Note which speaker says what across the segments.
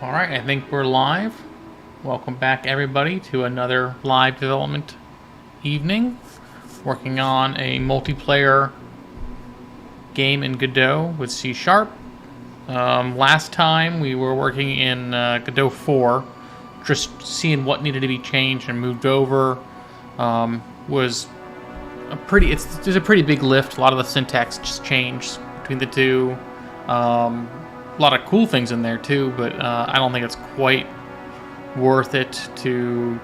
Speaker 1: Alright, I think we're live. Welcome back, everybody, to another live development evening. Working on a multiplayer game in Godot with C#. Last time we were working in Godot 4, just seeing what needed to be changed and moved over. There's a pretty big lift. A lot of the syntax just changed between the two. A lot of cool things in there too, but I don't think it's quite worth it to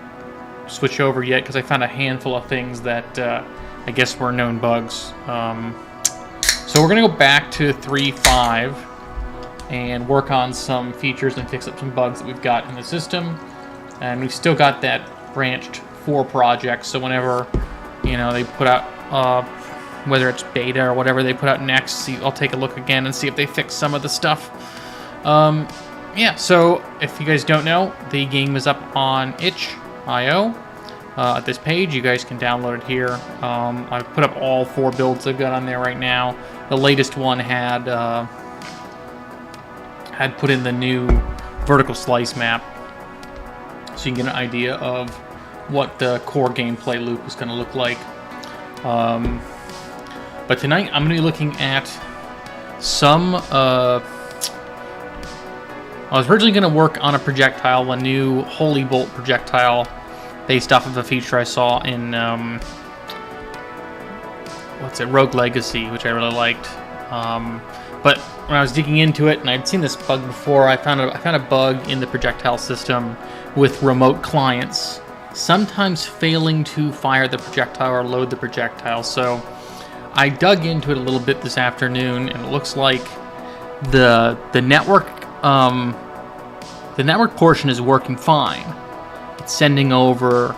Speaker 1: switch over yet because I found a handful of things that I guess were known bugs. So we're going to go back to 3.5 and work on some features and fix up some bugs that we've got in the system. And we've still got that branched 4 project, so whenever they put out whether it's beta or whatever they put out next, I'll take a look again and see if they fix some of the stuff. Yeah, so if you guys don't know, the game is up on itch.io. At this page, you guys can download it here. I've put up all 4 builds I've got on there right now. The latest one had put in the new vertical slice map, so you can get an idea of what the core gameplay loop is going to look like. But tonight I'm going to be looking at some... I was originally going to work on a projectile, a new Holy Bolt projectile, based off of a feature I saw in Rogue Legacy, which I really liked. But when I was digging into it, and I'd seen this bug before, I found a bug in the projectile system with remote clients sometimes failing to fire the projectile or load the projectile. So I dug into it a little bit this afternoon, and it looks like the network portion is working fine. It's sending over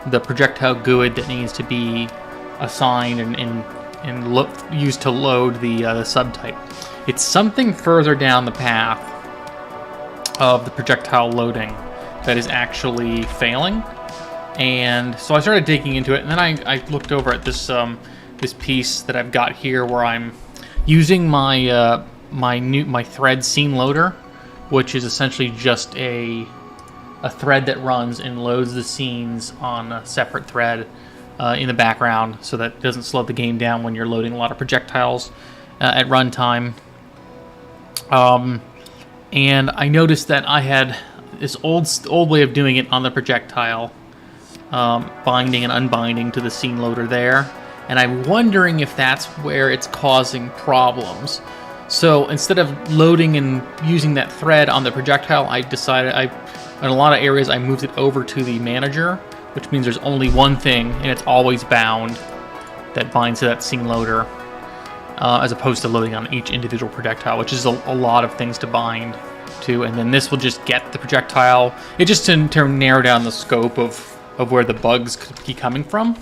Speaker 1: the projectile GUID that needs to be assigned and used to load the subtype. It's something further down the path of the projectile loading that is actually failing. And so I started digging into it, and then I looked over at this piece that I've got here, where I'm using my my thread scene loader, which is essentially just a thread that runs and loads the scenes on a separate thread in the background, so that it doesn't slow the game down when you're loading a lot of projectiles at runtime. And I noticed that I had this old way of doing it on the projectile, binding and unbinding to the scene loader there, and I'm wondering if that's where it's causing problems. So instead of loading and using that thread on the projectile, I decided in a lot of areas I moved it over to the manager, which means there's only one thing, and it's always bound, that binds to that scene loader, as opposed to loading on each individual projectile, which is a lot of things to bind to. And then this will just get the projectile. It just to narrow down the scope of where the bugs could be coming from.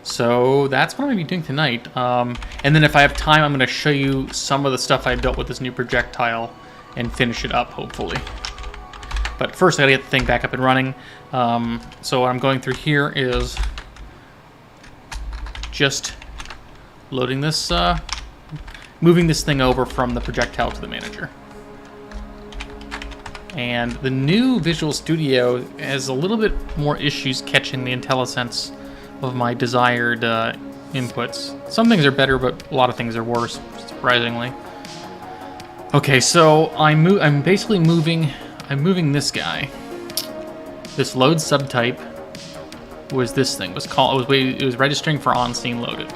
Speaker 1: So that's what I'm going to be doing tonight. And then if I have time, I'm going to show you some of the stuff I built with this new projectile and finish it up, hopefully. But first, I got to get the thing back up and running. So what I'm going through here is just loading this, moving this thing over from the projectile to the manager. And the new Visual Studio has a little bit more issues catching the IntelliSense of my desired inputs. Some things are better, but a lot of things are worse, surprisingly. Okay, so I'm basically moving this guy. This load subtype was this thing. It was registering for on scene loaded.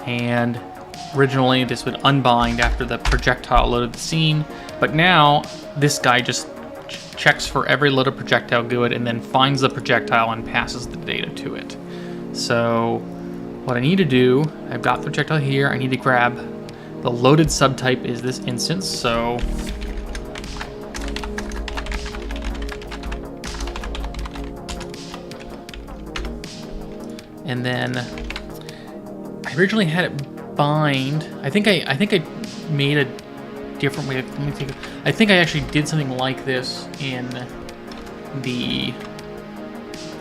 Speaker 1: And originally this would unbind after the projectile loaded the scene, but now this guy just checks for every loaded projectile GUID and then finds the projectile and passes the data to it. So what I need to do, I've got the projectile here, I need to grab the loaded subtype is this instance, so and then I originally had it bind. I think I made a different way. Let me think. I think I actually did something like this in the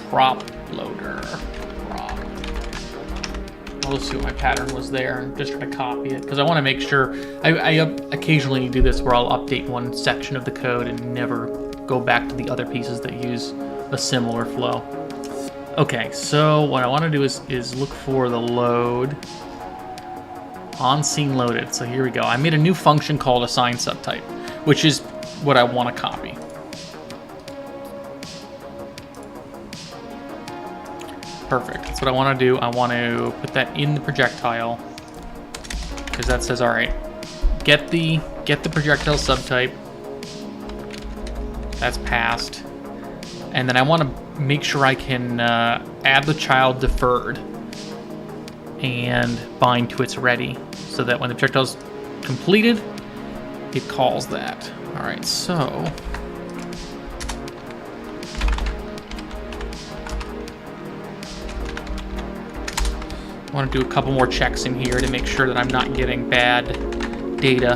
Speaker 1: prop loader. I'll just see what my pattern was there and just try to copy it, because I want to make sure. I occasionally do this where I'll update one section of the code and never go back to the other pieces that use a similar flow. Okay, so what I want to do is look for the load. On scene loaded. So here we go. I made a new function called assign subtype, which is what I want to copy. Perfect. That's what I want to do. I want to put that in the projectile, because that says, all right, get the projectile subtype. That's passed. And then I want to make sure I can add the child deferred and bind to its ready, so that when the projectile's completed, it calls that. All right, so I want to do a couple more checks in here to make sure that I'm not getting bad data.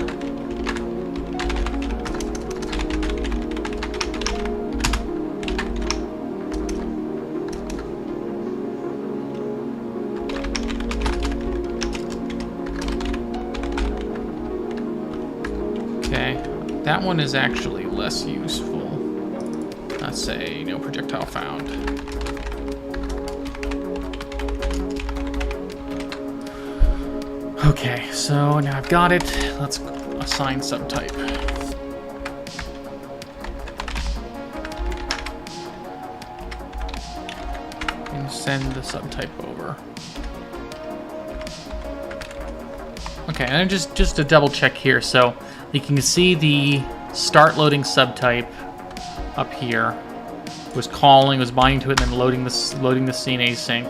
Speaker 1: Okay, that one is actually less useful. Let's say no projectile found. Okay, so now I've got it. Let's assign subtype. And send the subtype over. Okay, and just to double check here, so you can see the start loading subtype up here was calling, was binding to it, and then loading the scene async,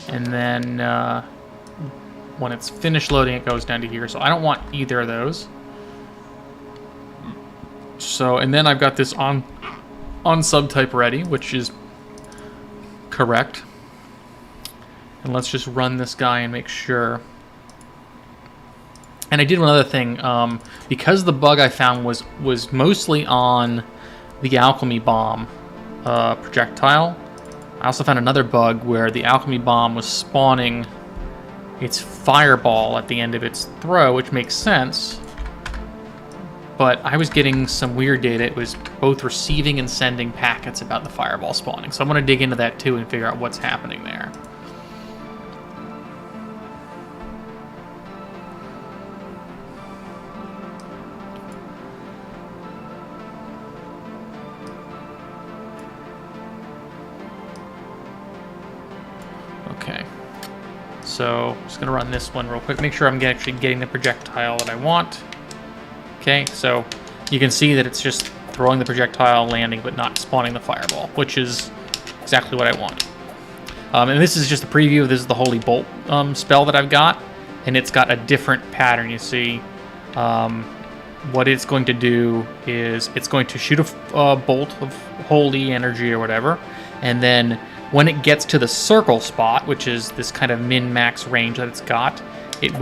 Speaker 1: and then when it's finished loading, it goes down to here. So I don't want either of those. So, and then I've got this on subtype ready, which is correct. And let's just run this guy and make sure. And I did one other thing, because the bug I found was mostly on the alchemy bomb projectile. I also found another bug where the alchemy bomb was spawning its fireball at the end of its throw, which makes sense. But I was getting some weird data. It was both receiving and sending packets about the fireball spawning. So I'm going to dig into that too and figure out what's happening there. Okay. So I'm just going to run this one real quick. Make sure I'm actually getting the projectile that I want. Okay, so you can see that it's just throwing the projectile, landing, but not spawning the fireball, which is exactly what I want. And this is just a preview. This is the Holy Bolt spell that I've got, and it's got a different pattern. You see, what it's going to do is it's going to shoot a bolt of holy energy or whatever, and then when it gets to the circle spot, which is this kind of min-max range that it's got, it's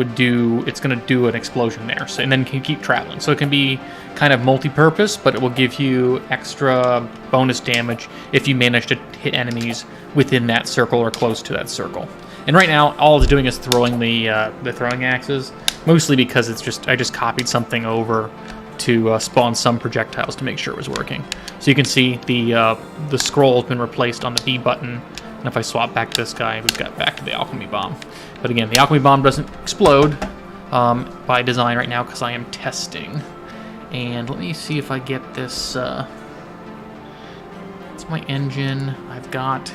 Speaker 1: going to do an explosion there. So, and then can keep traveling. So it can be kind of multi-purpose, but it will give you extra bonus damage if you manage to hit enemies within that circle or close to that circle. And right now, all it's doing is throwing the throwing axes, mostly because I just copied something over to spawn some projectiles to make sure it was working. So you can see the scroll has been replaced on the B button, and if I swap back to this guy, we've got back to the alchemy bomb. But again, the alchemy bomb doesn't explode by design right now because I am testing. And let me see if I get this. It's my engine. I've got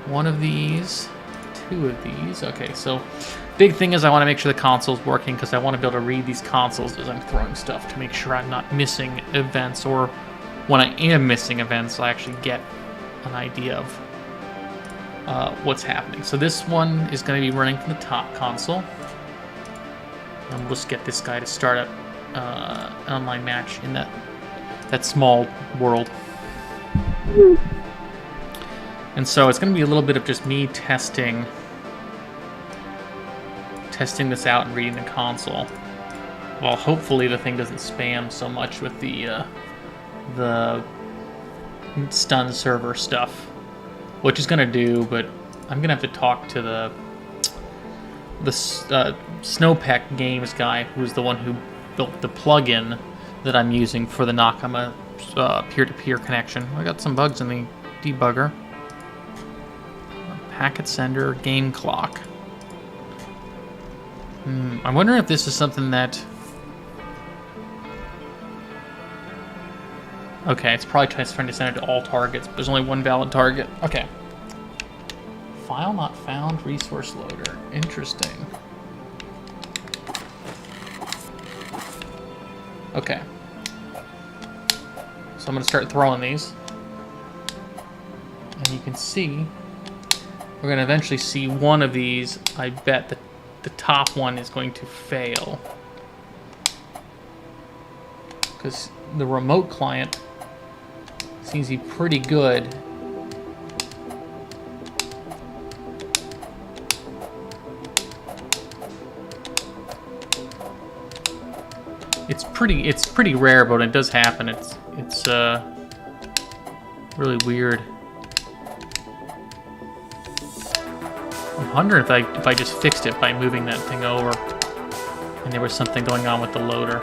Speaker 1: one of these, two of these. Okay, so big thing is I want to make sure the console's working because I want to be able to read these consoles as I'm throwing stuff to make sure I'm not missing events, or when I am missing events, I actually get an idea of what's happening. So this one is going to be running from the top console. And we'll just get this guy to start up an online match in that small world. And so it's going to be a little bit of just me testing this out and reading the console. Well, hopefully the thing doesn't spam so much with the stun server stuff, which is going to do, but I'm gonna have to talk to the Snowpeck Games guy, who's the one who built the plugin that I'm using for the Nakama peer-to-peer connection. I got some bugs in the debugger. Packet sender, game clock. I'm wondering if this is something that... Okay, it's probably trying to send it to all targets, but there's only one valid target. Okay. File not found, resource loader. Interesting. Okay. So I'm going to start throwing these. And you can see, we're going to eventually see one of these. I bet that the top one is going to fail. Because the remote client seems to be pretty good. It's pretty rare, but when it does happen, it's really weird. I'm wondering if I just fixed it by moving that thing over, and there was something going on with the loader,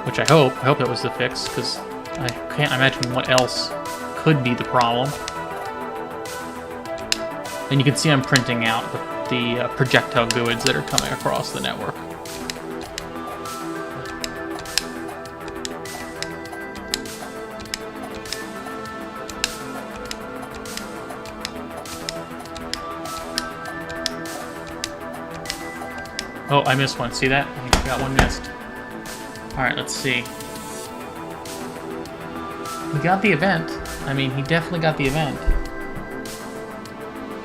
Speaker 1: which I hope that was the fix, because I can't imagine what else could be the problem. And you can see I'm printing out the projectile GUIDs that are coming across the network. Oh, I missed one. See that? I think I got one missed. Alright, let's see. He got the event. I mean, he definitely got the event.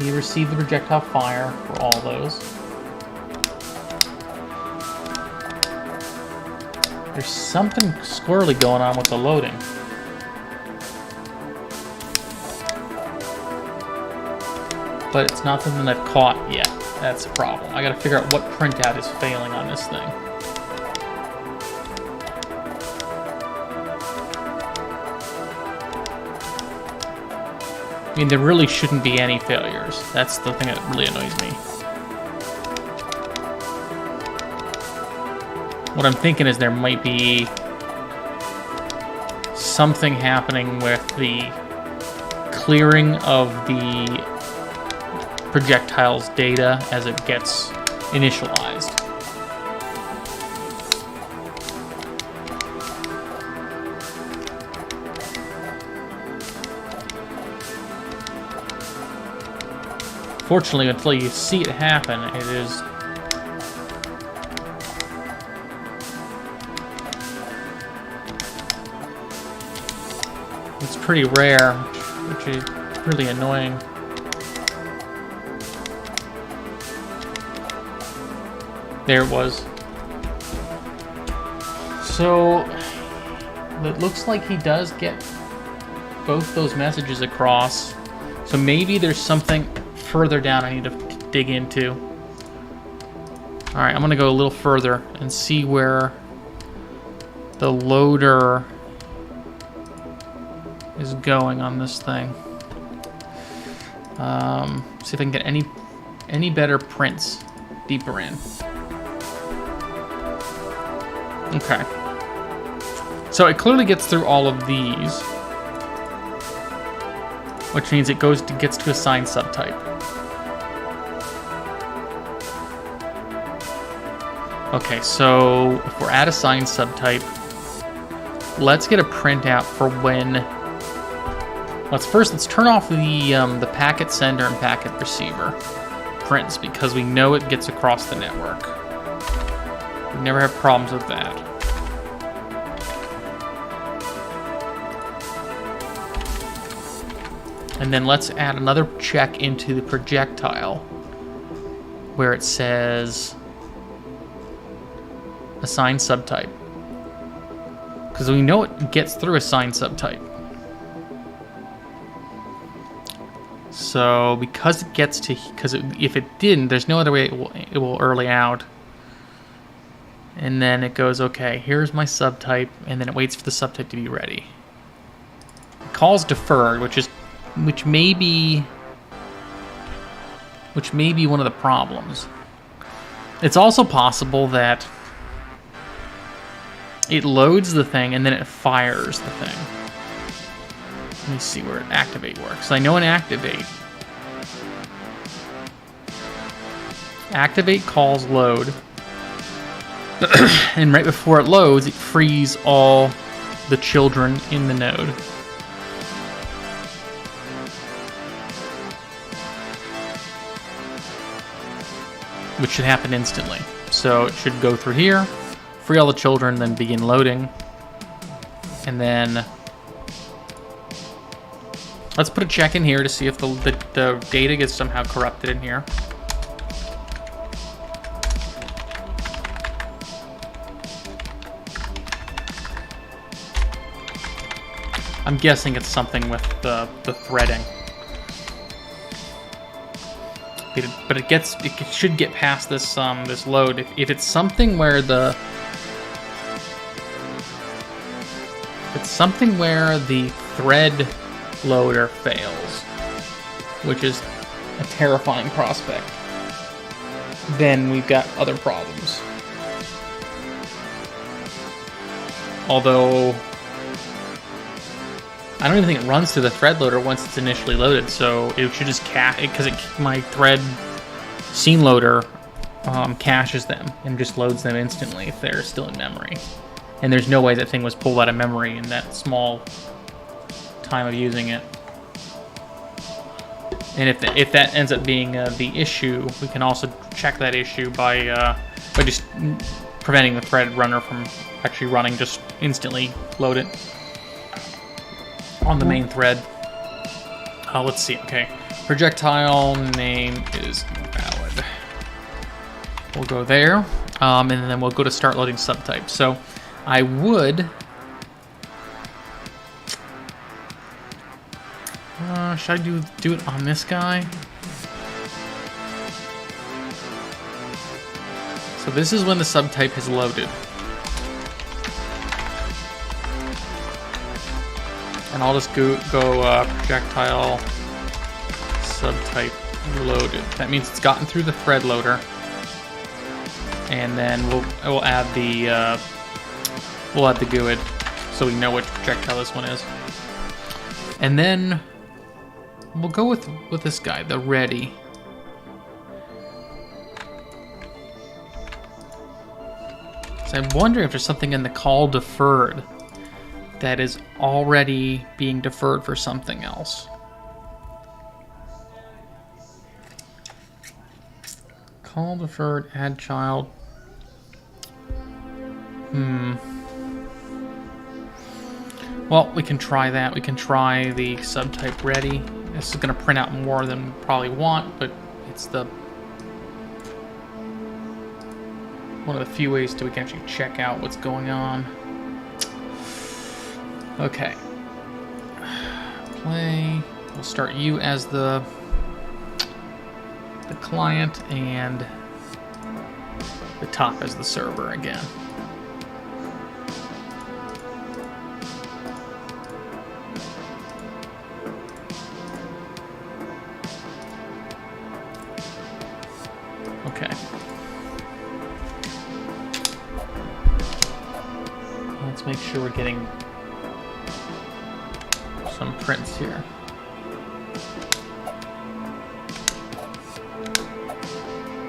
Speaker 1: He received the projectile fire for all those. There's something squirrely going on with the loading. But it's not something I've caught yet. That's a problem. I gotta figure out what printout is failing on this thing. I mean, there really shouldn't be any failures. That's the thing that really annoys me. What I'm thinking is there might be something happening with the clearing of the projectile's data as it gets initialized. Fortunately, until you see it happen, it is it's pretty rare, which is really annoying. There it was. So it looks like he does get both those messages across. So maybe there's something further down I need to dig into. Alright, I'm gonna go a little further and see where the loader is going on this thing. See if I can get any better prints deeper in. Okay. So it clearly gets through all of these, which means it gets to assign subtype. Okay, so if we're at assign subtype, let's get a printout for when. Let's turn off the packet sender and packet receiver prints, because we know it gets across the network. We never have problems with that. And then let's add another check into the projectile where it says assign subtype, because we know it gets through assign subtype. So because it gets to, if it didn't, there's no other way it will early out. And then it goes, okay, here's my subtype, and then it waits for the subtype to be ready. It calls deferred, which may be which may be one of the problems. It's also possible that it loads the thing and then it fires the thing. Let me see where activate works. I know in activate calls load, and right before it loads, it frees all the children in the node. Which should happen instantly. So it should go through here, free all the children, then begin loading. And then let's put a check in here to see if the data gets somehow corrupted in here. I'm guessing it's something with the threading. But it should get past this this load. If it's something where the thread loader fails, which is a terrifying prospect, then we've got other problems. Although I don't even think it runs through the thread loader once it's initially loaded, so it should just cache, because my thread scene loader caches them and just loads them instantly if they're still in memory. And there's no way that thing was pulled out of memory in that small time of using it. And if that ends up being the issue, we can also check that issue by just preventing the thread runner from actually running, just instantly load it on the main thread. Let's see. Okay, projectile name is invalid. We'll go there, and then we'll go to start loading subtype. So I would. Should I do it on this guy? So this is when the subtype has loaded. And I'll just go projectile subtype loaded. That means it's gotten through the thread loader, and then we'll add the GUID so we know which projectile this one is. And then we'll go with this guy, the ready. So I'm wondering if there's something in the call deferred that is already being deferred for something else. Call deferred, add child. Well, we can try that. We can try the subtype ready. This is going to print out more than we probably want, but it's one of the few ways that we can actually check out what's going on. Okay. Play. We'll start you as the client and the top as the server again. Okay. Let's make sure we're getting some prints here.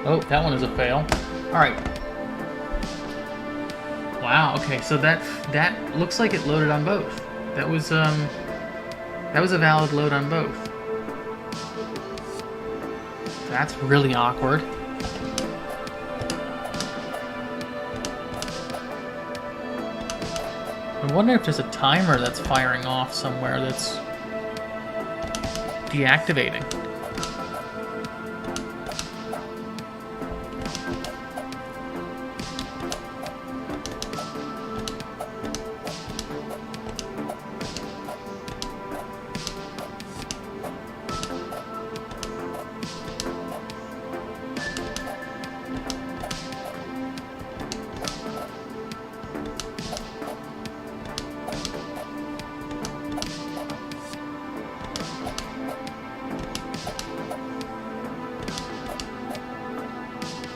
Speaker 1: Oh, that one is a fail. All right. Wow. Okay, so that looks like it loaded on both. That was a valid load on both. That's really awkward. I wonder if there's a timer that's firing off somewhere that's deactivating.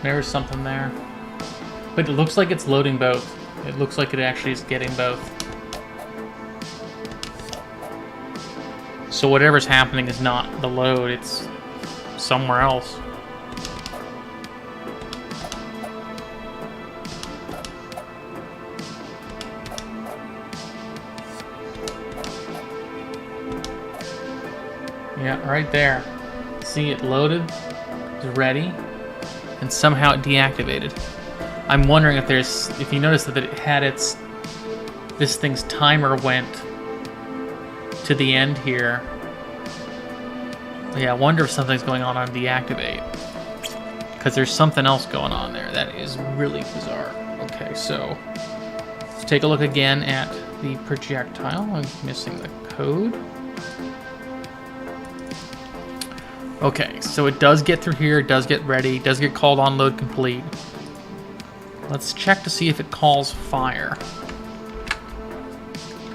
Speaker 1: There's something there. But it looks like it's loading both. It looks like it actually is getting both. So whatever's happening is not the load, it's somewhere else. Yeah, right there. See, it loaded, it's ready, and somehow it deactivated. I'm wondering if you notice that it had this thing's timer went to the end here. Yeah, I wonder if something's going on deactivate. Because there's something else going on there that is really bizarre. Okay, so let's take a look again at the projectile. I'm missing the code. Okay, so it does get through here, it does get ready, it does get called on load complete. Let's check to see if it calls fire.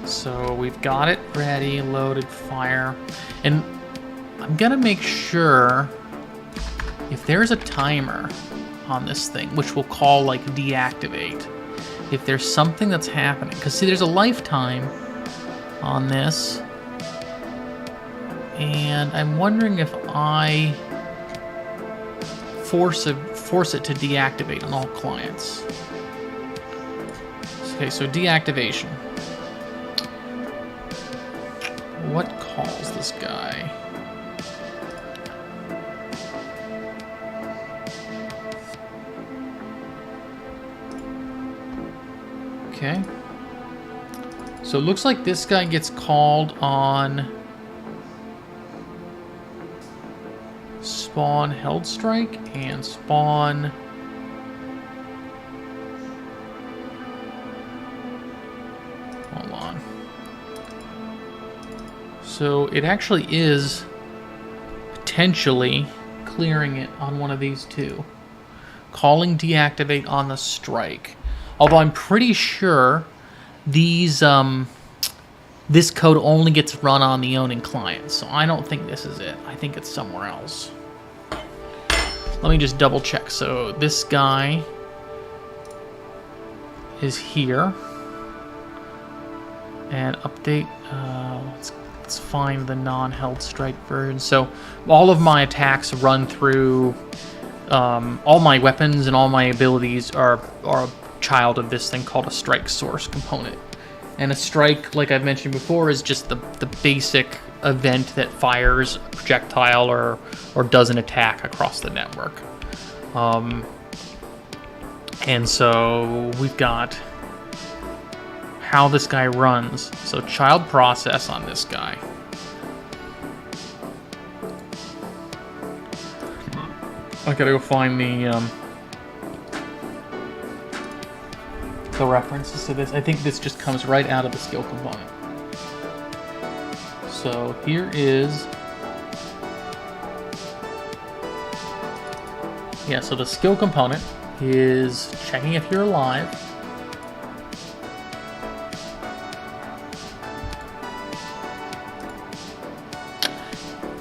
Speaker 1: So we've got it ready, loaded, fire. And I'm gonna make sure if there's a timer on this thing, which we'll call like deactivate, if there's something that's happening, because see there's a lifetime on this, and I'm wondering if I force it to deactivate on all clients. Okay, so deactivation. What calls this guy? Okay. So it looks like this guy gets called on spawn held strike and spawn hold on. So it actually is potentially clearing it on one of these two. Calling deactivate on the strike. Although I'm pretty sure these this code only gets run on the owning client, so I don't think this is it. I think it's somewhere else. Let me just double check. So this guy is here. And update, let's find the non-held strike version. So all of my attacks run through, all my weapons and all my abilities are a child of this thing called a strike source component. And a strike, like I've mentioned before, is just the basic event that fires a projectile or does an attack across the network. And so we've got how this guy runs. So child process on this guy. I gotta go find the references to this. I think this just comes right out of the skill component. So here is, yeah, so the skill component is checking if you're alive.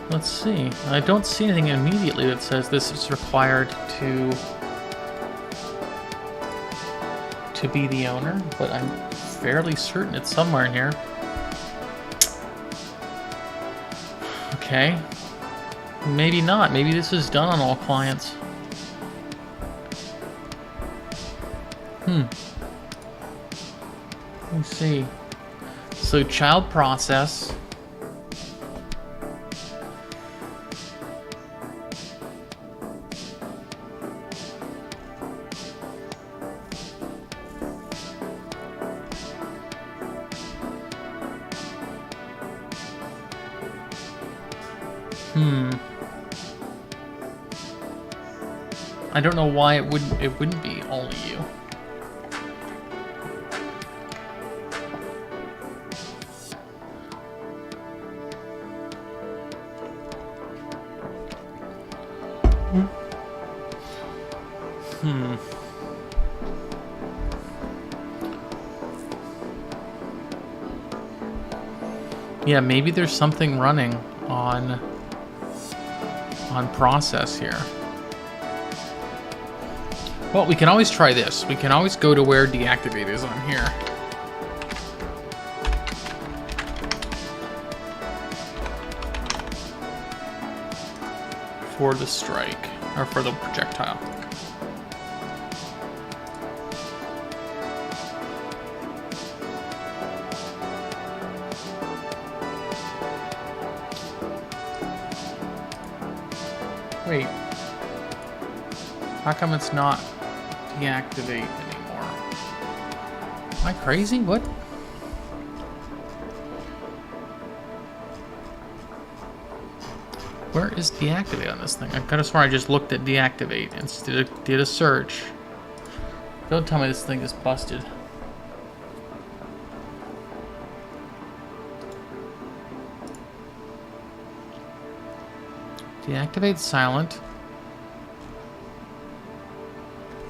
Speaker 1: Let's see. I don't see anything immediately that says this is required to be the owner, but I'm fairly certain it's somewhere in here. Okay. Maybe not. Maybe this is done on all clients. Let me see. So child process. I don't know why it wouldn't be only you. Yeah, maybe there's something running on process here. Well, we can always try this. We can always go to where deactivate is on here. For the strike, or for the projectile. Wait. How come it's not deactivate anymore? Am I crazy? What? Where is deactivate on this thing? I could have sworn I just looked at deactivate and did a search. Don't tell me this thing is busted. Deactivate silent.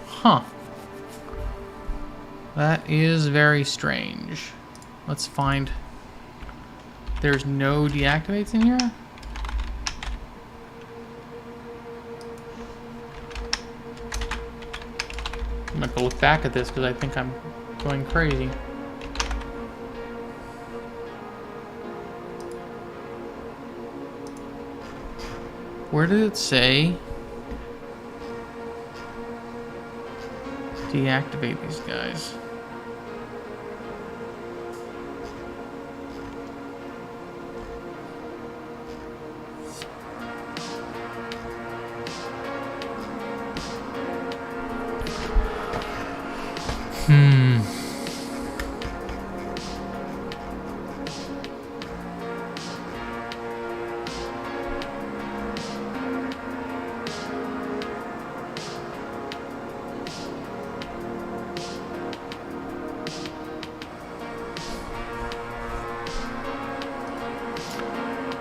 Speaker 1: Huh. That is very strange. Let's find... There's no deactivates in here? I'm gonna go look back at this because I think I'm going crazy. Where did it say deactivate these guys?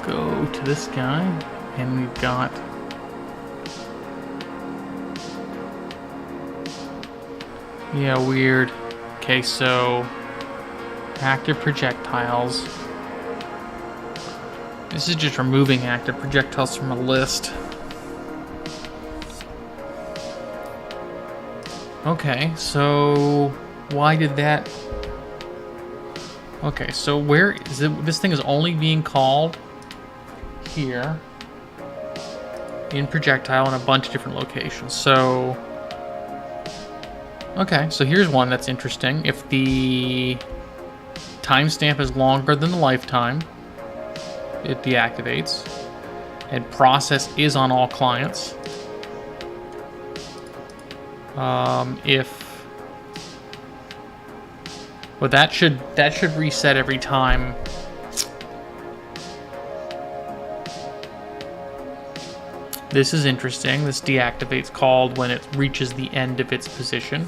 Speaker 1: Go to this guy, and we've got weird. Okay, so active projectiles. This is just removing active projectiles from a list. Okay, so why did that? Okay, so where is it? This thing is only being called here in projectile in a bunch of different locations. So okay, so here's one that's interesting. If the timestamp is longer than the lifetime, it deactivates. And process is on all clients. But that should reset every time. This is interesting. This deactivate's called when it reaches the end of its position.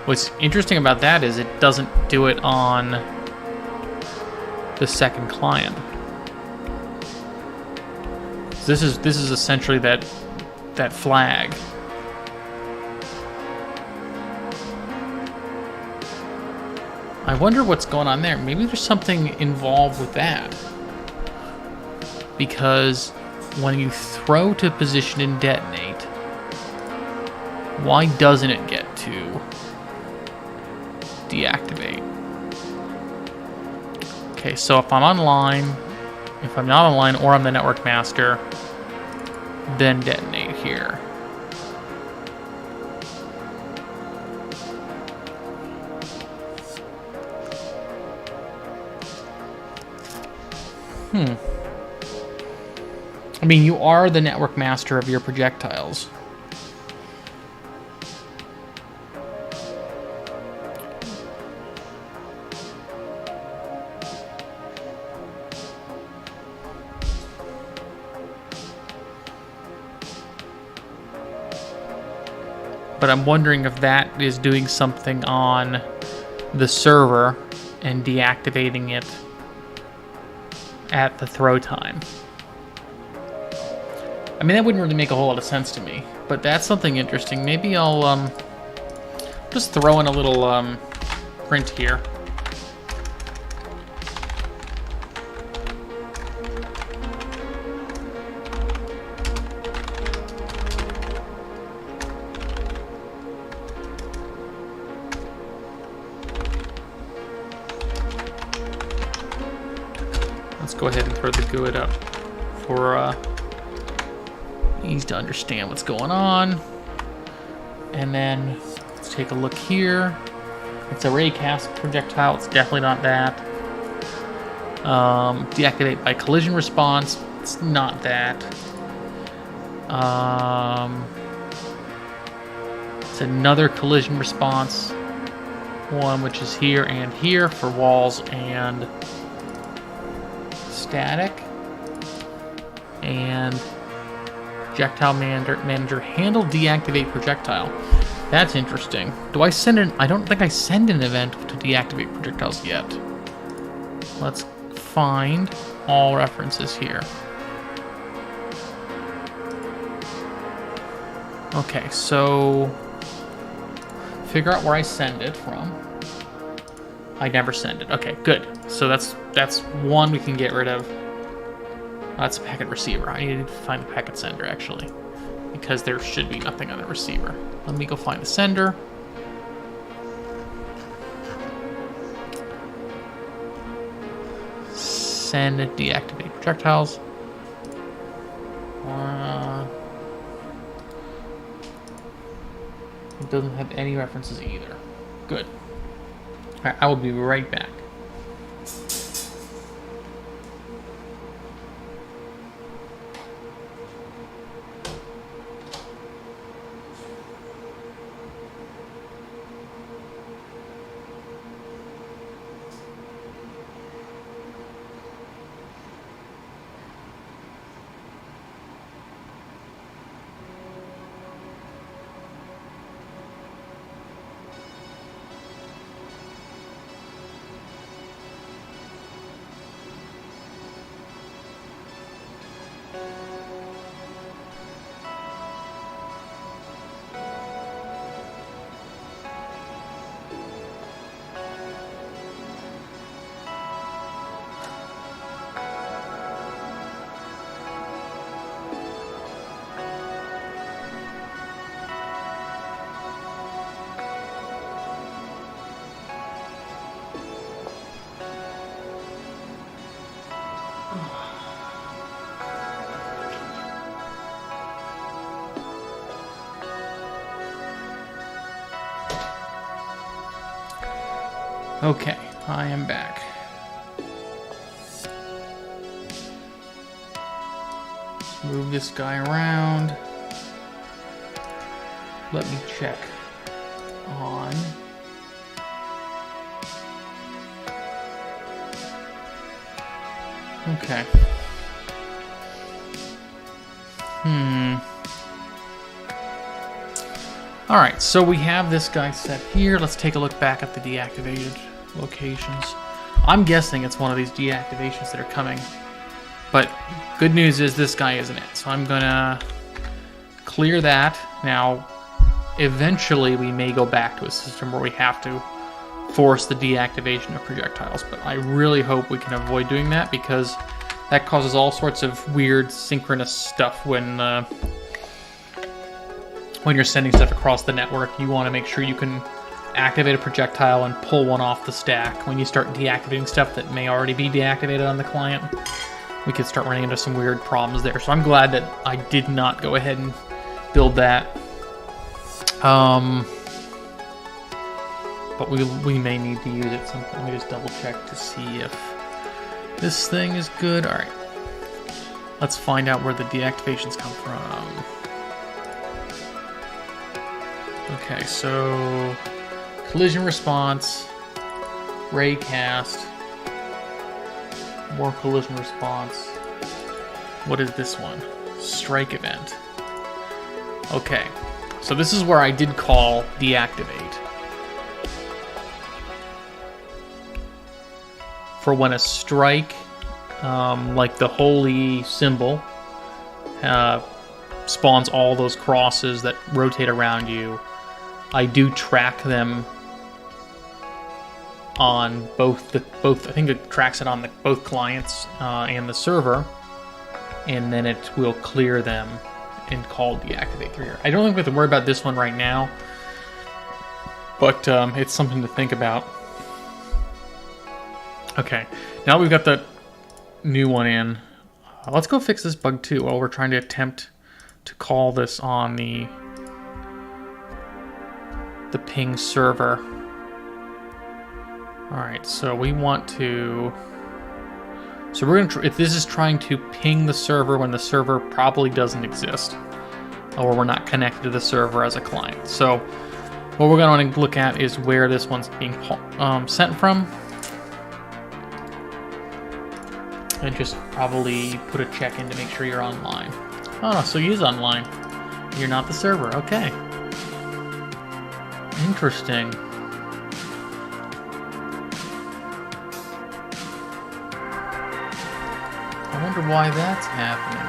Speaker 1: What's interesting about that is it doesn't do it on the second client. So this is essentially that flag. I wonder what's going on there. Maybe there's something involved with that. Because when you throw to position and detonate, why doesn't it get to deactivate? Okay, so if I'm online, if I'm not online or I'm the network master, then detonate here. I mean, you are the network master of your projectiles. But I'm wondering if that is doing something on the server and deactivating it at the throw time. I mean, that wouldn't really make a whole lot of sense to me, but that's something interesting. Maybe I'll just throw in a little print here. Let's go ahead and throw the GUID up for ease to understand what's going on. And then let's take a look here. It's a raycast projectile. It's definitely not that. Deactivate by collision response. It's not that. It's another collision response one, which is here and here for walls and static. And projectile manager handle deactivate projectile. That's interesting. Do I send an... I don't think I send an event to deactivate projectiles yet. Let's find all references here. Okay, so figure out where I send it from. I never send it. Okay, good. So that's one we can get rid of. That's a packet receiver. I need to find the packet sender, actually, because there should be nothing on the receiver. Let me go find the sender. Send deactivate projectiles. It doesn't have any references either. Good. All right, I will be right back. Okay, I am back. Let's move this guy around. Let me check on... Okay. Alright, so we have this guy set here. Let's take a look back at the deactivated locations. I'm guessing it's one of these deactivations that are coming. But good news is this guy isn't it. So I'm gonna clear that. Now, eventually we may go back to a system where we have to force the deactivation of projectiles. But I really hope we can avoid doing that, because that causes all sorts of weird synchronous stuff when you're sending stuff across the network. You want to make sure you can activate a projectile and pull one off the stack. When you start deactivating stuff that may already be deactivated on the client, we could start running into some weird problems there. So I'm glad that I did not go ahead and build that. But we may need to use it sometime. Let me just double check to see if this thing is good. All right. Let's find out where the deactivations come from. Okay, so collision response, raycast, more collision response. What is this one? Strike event. Okay, so this is where I did call deactivate. For when a strike, like the holy symbol, spawns all those crosses that rotate around you, I do track them on both. I think it tracks it on both clients and the server, and then it will clear them and call deactivate through here. I don't think we have to worry about this one right now, but it's something to think about. Okay, now we've got the new one in. Let's go fix this bug too while we're trying to attempt to call this on the ping server. Alright, so we want to... So we're going to... If this is trying to ping the server when the server probably doesn't exist, or we're not connected to the server as a client. So what we're going to look at is where this one's being sent from. And just probably put a check in to make sure you're online. Oh, so you're online. You're not the server. Okay. Interesting. I wonder why that's happening.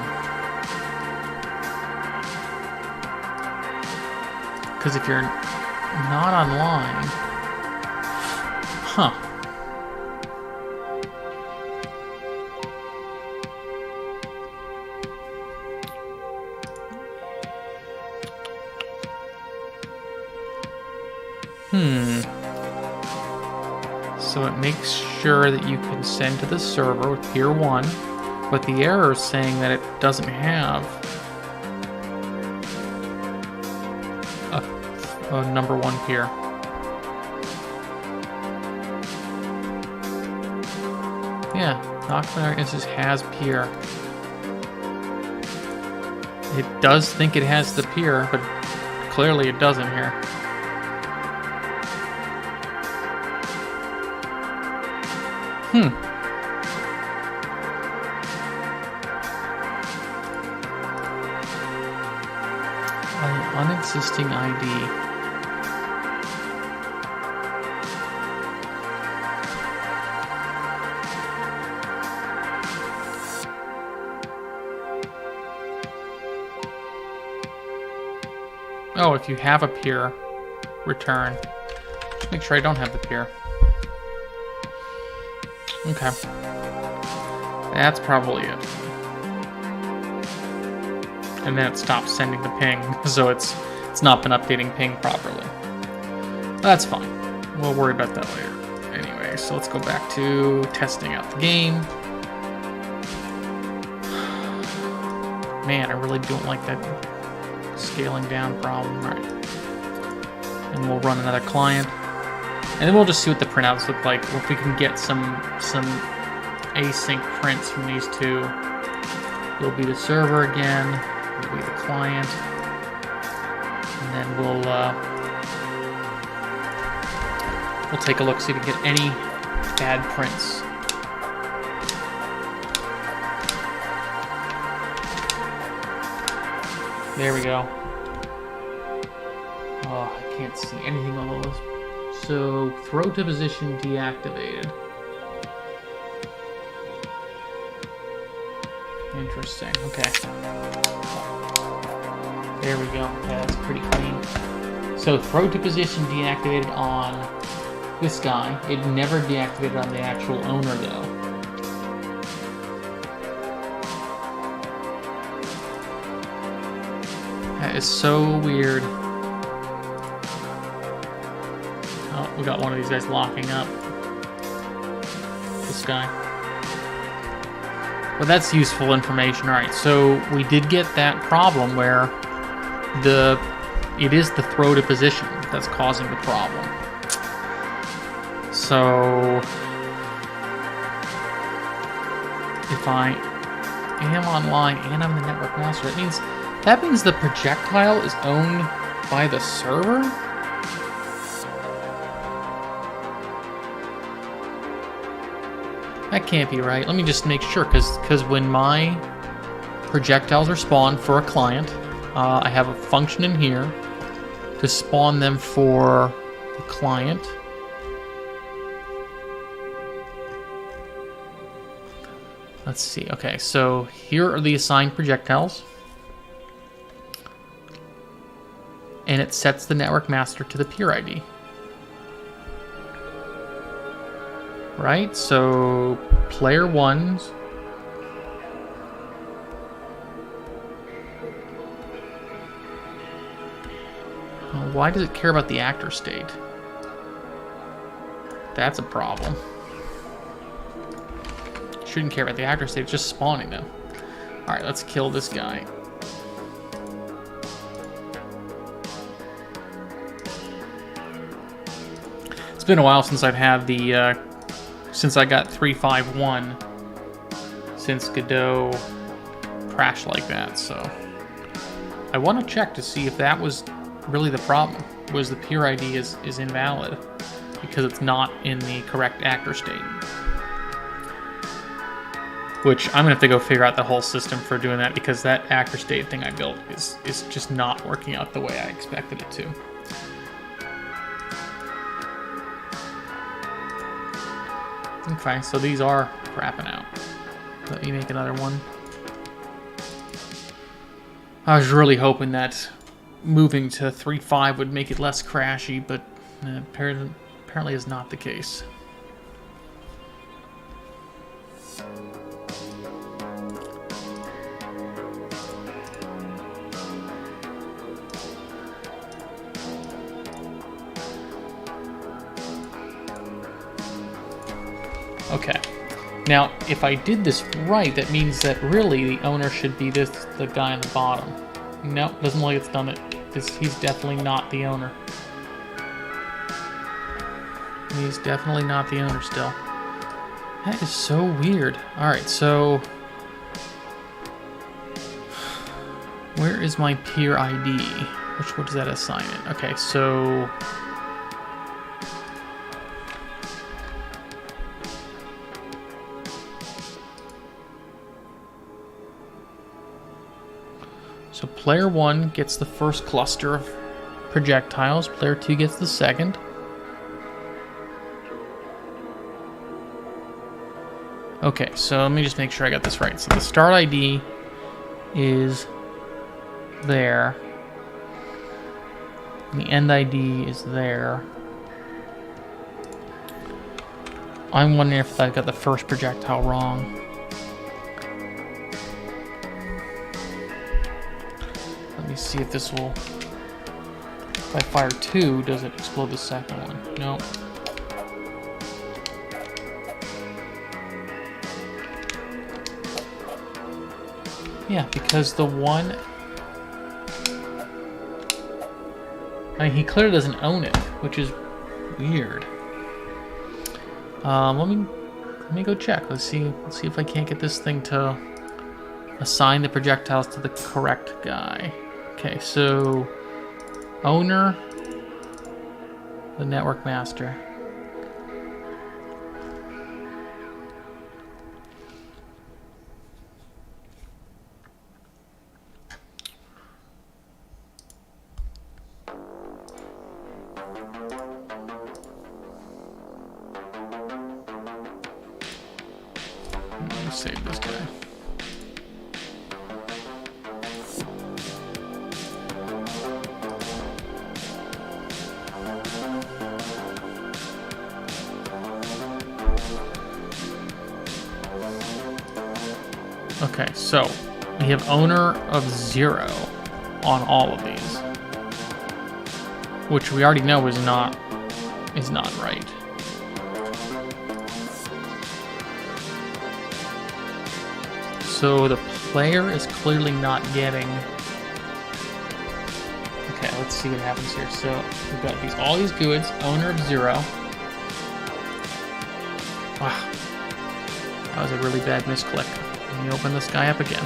Speaker 1: Because if you're not online... Huh. So it makes sure that you can send to the server with Peer 1, but the error is saying that it doesn't have a number 1 peer. Yeah, Nakama instance has peer. It does think it has the peer, but clearly it doesn't here. An unexisting ID. Oh, if you have a peer, return. Make sure I don't have the peer. Okay. That's probably it. And then it stops sending the ping, so it's not been updating ping properly. That's fine. We'll worry about that later. Anyway, so let's go back to testing out the game. Man, I really don't like that scaling down problem. All right. And we'll run another client. And then we'll just see what the printouts look like. If we can get some async prints from these two. It'll be the server again. It'll be the client. And then we'll take a look, see if we can get any bad prints. There we go. Oh, I can't see anything on all this. So, throw to position deactivated. Interesting. Okay. There we go. Okay, that's pretty clean. So, throw to position deactivated on this guy. It never deactivated on the actual owner, though. That is so weird. Oh, we got one of these guys locking up. This guy. Well, that's useful information. Alright, so we did get that problem where it is the throw to position that's causing the problem. So if I am online and I'm the network master, that means the projectile is owned by the server? That can't be right. Let me just make sure, because when my projectiles are spawned for a client, I have a function in here to spawn them for the client. Let's see. Okay, so here are the assigned projectiles. And it sets the network master to the peer ID. Right? So player 1's why does it care about the actor state? That's a problem. shouldn't care about the actor state, it's just spawning them. Alright, let's kill this guy. It's been a while since I've had the, since I got 351, since Godot crashed like that, so I want to check to see if that was really the problem, was the peer ID is invalid because it's not in the correct actor state. Which I'm gonna have to go figure out the whole system for doing that, because that actor state thing I built is just not working out the way I expected it to. Okay, so these are crapping out. Let me make another one. I was really hoping that moving to 3.5 would make it less crashy, but apparently is not the case. Okay. Now, if I did this right, that means that really the owner should be the guy on the bottom. No, doesn't look like it's done it. He's definitely not the owner. He's definitely not the owner still. That is so weird. Alright, so... where is my peer ID? What does that assign it? Okay, so... So player 1 gets the first cluster of projectiles, player 2 gets the second. Okay, so let me just make sure I got this right. So the start ID is there. And the end ID is there. I'm wondering if I got the first projectile wrong. Let me see if this will... if I fire 2, does it explode the second one? No. Yeah, because the one... I mean, he clearly doesn't own it, which is weird. Let me go check. Let's see if I can't get this thing to assign the projectiles to the correct guy. Okay, so owner, the network master. Let me save this guy. Okay, so we have owner of 0 on all of these, which we already know is not right. So the player is clearly not getting. Okay, let's see what happens here. So we've got all these goods, owner of 0. Wow, that was a really bad misclick. Let me open this guy up again.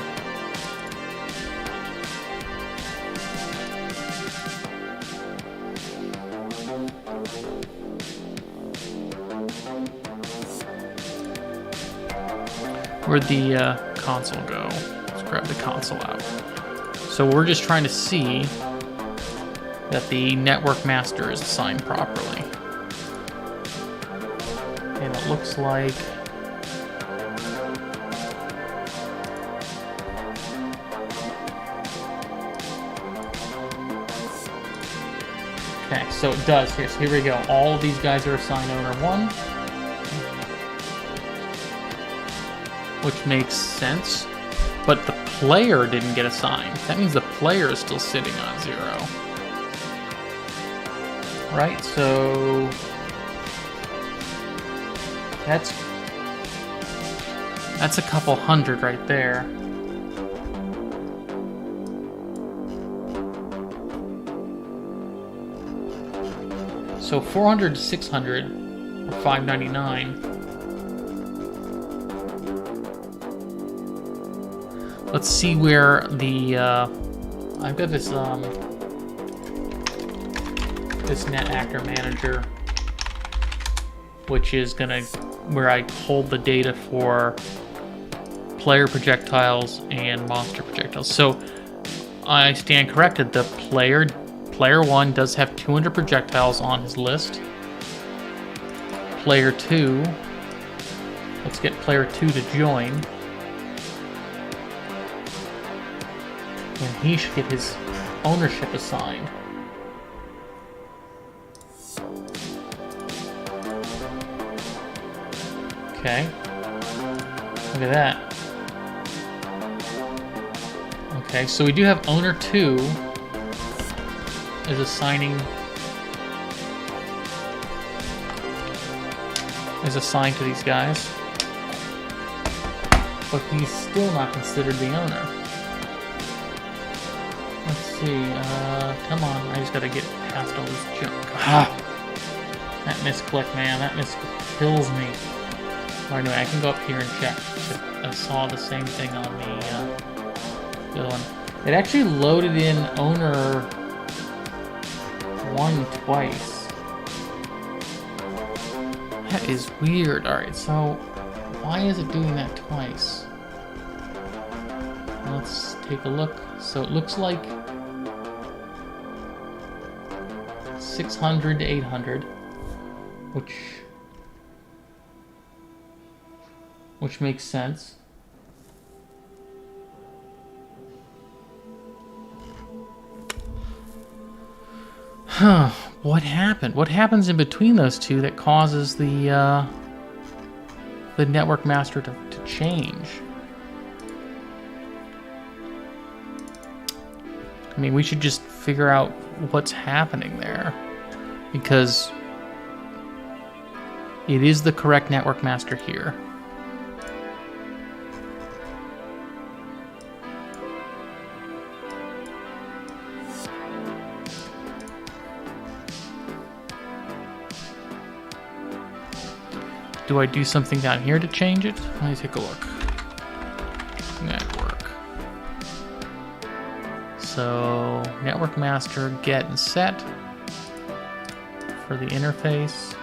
Speaker 1: Where'd the console go? Let's grab the console out. So we're just trying to see that the network master is assigned properly. And it looks like... okay, so it does. Here we go. All of these guys are assigned owner 1. Which makes sense. But the player didn't get assigned. That means the player is still sitting on 0. Right, so... That's a couple hundred right there. So 400 to 600, or 599. Let's see where the I've got this this net actor manager, which is where I hold the data for player projectiles and monster projectiles. So I stand corrected. The player 1 does have 200 projectiles on his list. Player 2, let's get player 2 to join. And he should get his ownership assigned. Okay. Look at that. Okay, so we do have owner 2 is assigned to these guys, but he's still not considered the owner. Let's see, come on, I just gotta get past all this junk. That misclick, man, that misclick kills me. Well, anyway, I can go up here and check. I saw the same thing on the other one. It actually loaded in owner 1 twice. That is weird. Alright, so why is it doing that twice? Let's take a look. So it looks like 600 to 800, which makes sense. Huh, what happened? What happens in between those two that causes the network master to change? I mean, we should just figure out what's happening there, because it is the correct network master here. Do I do something down here to change it? Let me take a look. Network. So, network master, get and set for the interface.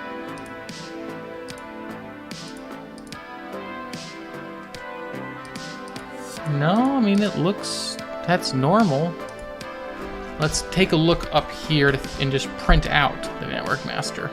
Speaker 1: No, I mean, it looks, that's normal. Let's take a look up here and just print out the network master.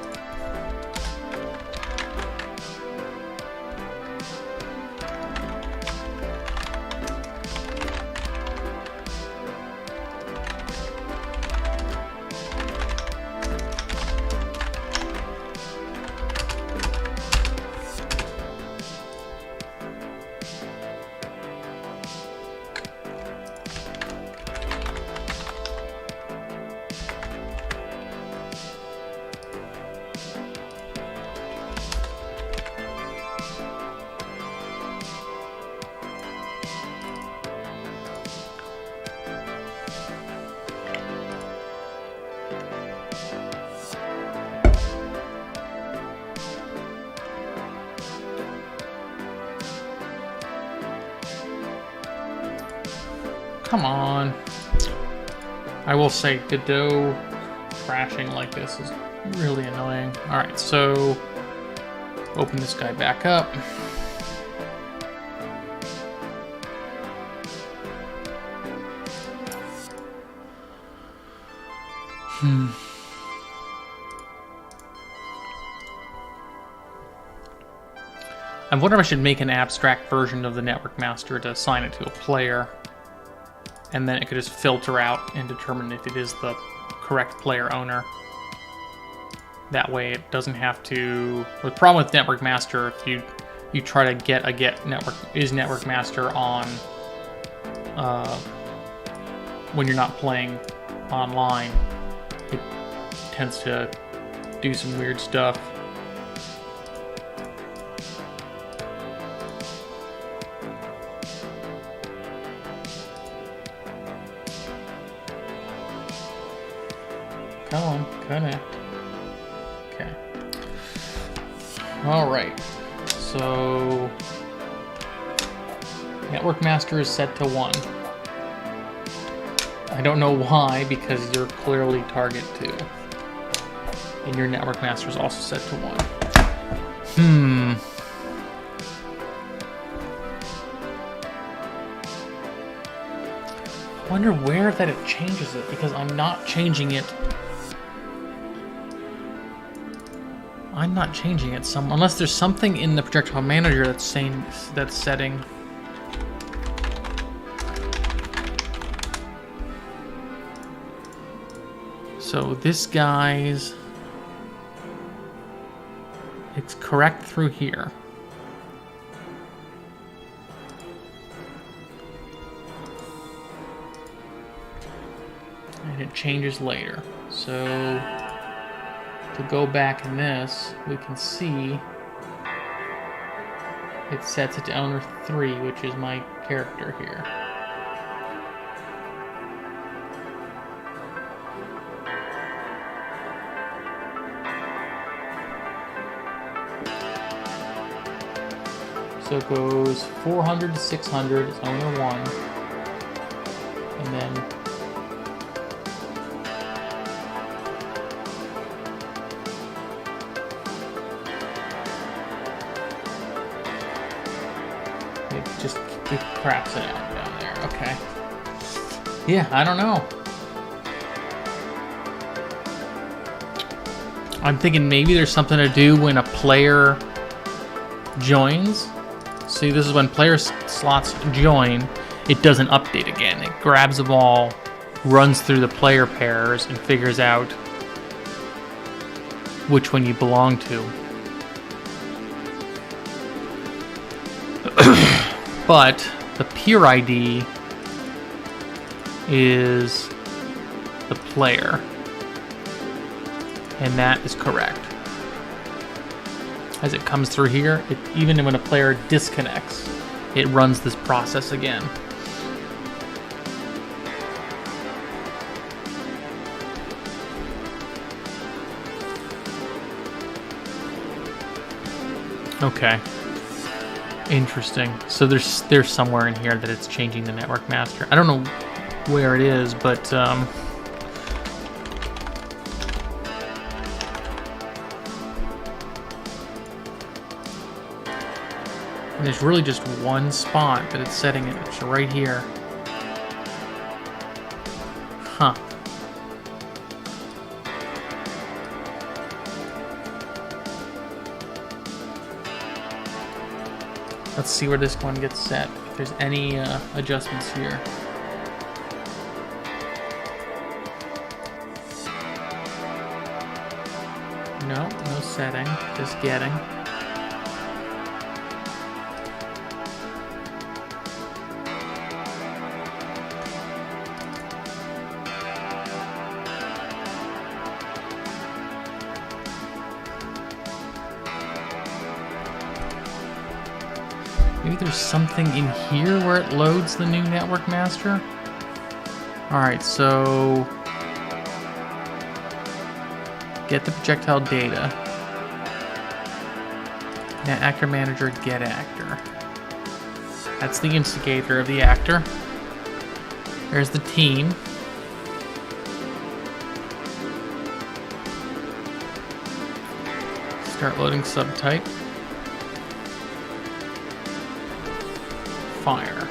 Speaker 1: Come on. I will say, Godot crashing like this is really annoying. Alright, so open this guy back up. I wonder if I should make an abstract version of the network master to assign it to a player, and then it could just filter out and determine if it is the correct player owner. That way it doesn't have to... The problem with network master, if you try to get network master on when you're not playing online, it tends to do some weird stuff. Come on, connect. Okay. All right. So network master is set to 1. I don't know why, because you're clearly target 2. And your network master is also set to 1. I wonder where that it changes it, because I'm not changing it. I'm not changing it unless there's something in the projectile manager that's saying that's setting. So this guy's, it's correct through here. And it changes later. So to go back in this, we can see it sets it to owner 3, which is my character here. So it goes 400 to 600 is owner 1, and then it craps it out down there. Okay. Yeah, I don't know. I'm thinking maybe there's something to do when a player joins. See, this is when player slots join, it doesn't update again. It grabs them all, runs through the player pairs, and figures out which one you belong to. But the peer ID is the player, and that is correct. As it comes through here, even when a player disconnects, it runs this process again. Okay. Interesting. So there's somewhere in here that it's changing the network master. I don't know where it is, but and there's really just one spot that it's setting it. It's right here. Huh. Let's see where this one gets set. If there's any adjustments here. No, no setting. Just getting. Maybe there's something in here where it loads the new network master. Alright, so get the projectile data. Now actor manager, get actor. That's the instigator of the actor. There's the team. Start loading subtype. Fire.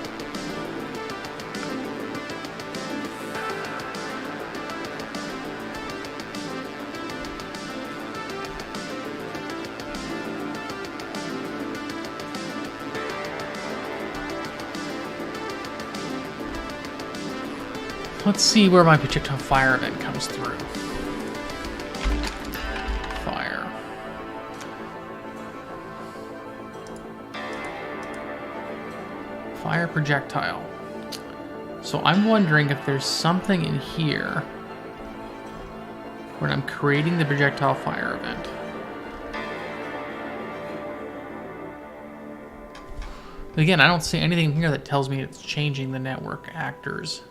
Speaker 1: Let's see where my projectile fire event comes through. Fire. Fire projectile. So I'm wondering if there's something in here when I'm creating the projectile fire event. Again, I don't see anything here that tells me it's changing the network actors.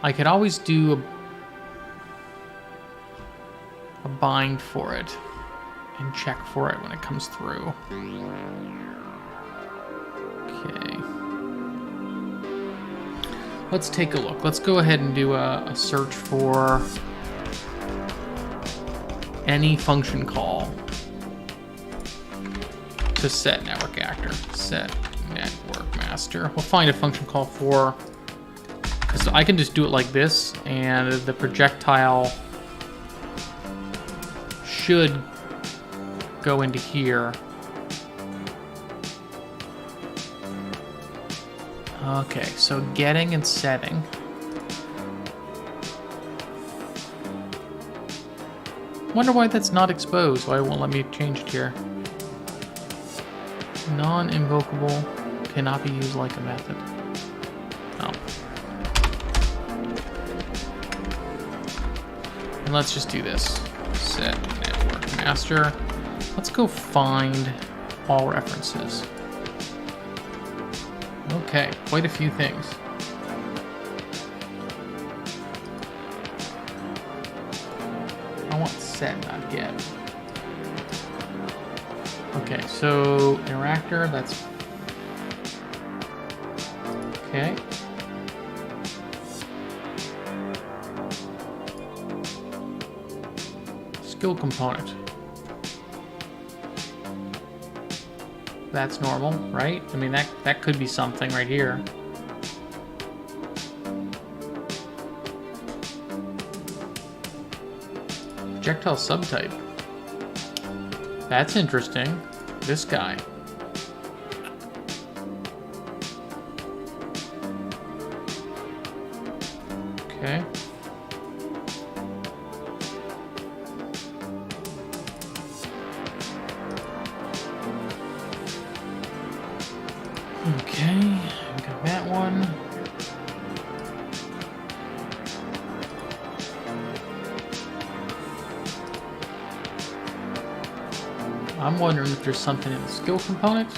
Speaker 1: I could always do a bind for it and check for it when it comes through. Okay. Let's take a look. Let's go ahead and do a search for any function call to set network actor. Set network master. We'll find a function call for, because I can just do it like this, and the projectile should go into here. Okay, so getting and setting. Wonder why that's not exposed. Why it won't let me change it here. Non-invocable cannot be used like a method. Oh. And let's just do this. Set network master. Let's go find all references. Okay, quite a few things. I want set, not get. Okay, so interactor, that's okay. Skill component. That's normal, right? I mean, that could be something right here. Projectile subtype. That's interesting. This guy. Okay. Okay, we got that one. I'm wondering if there's something in the skill component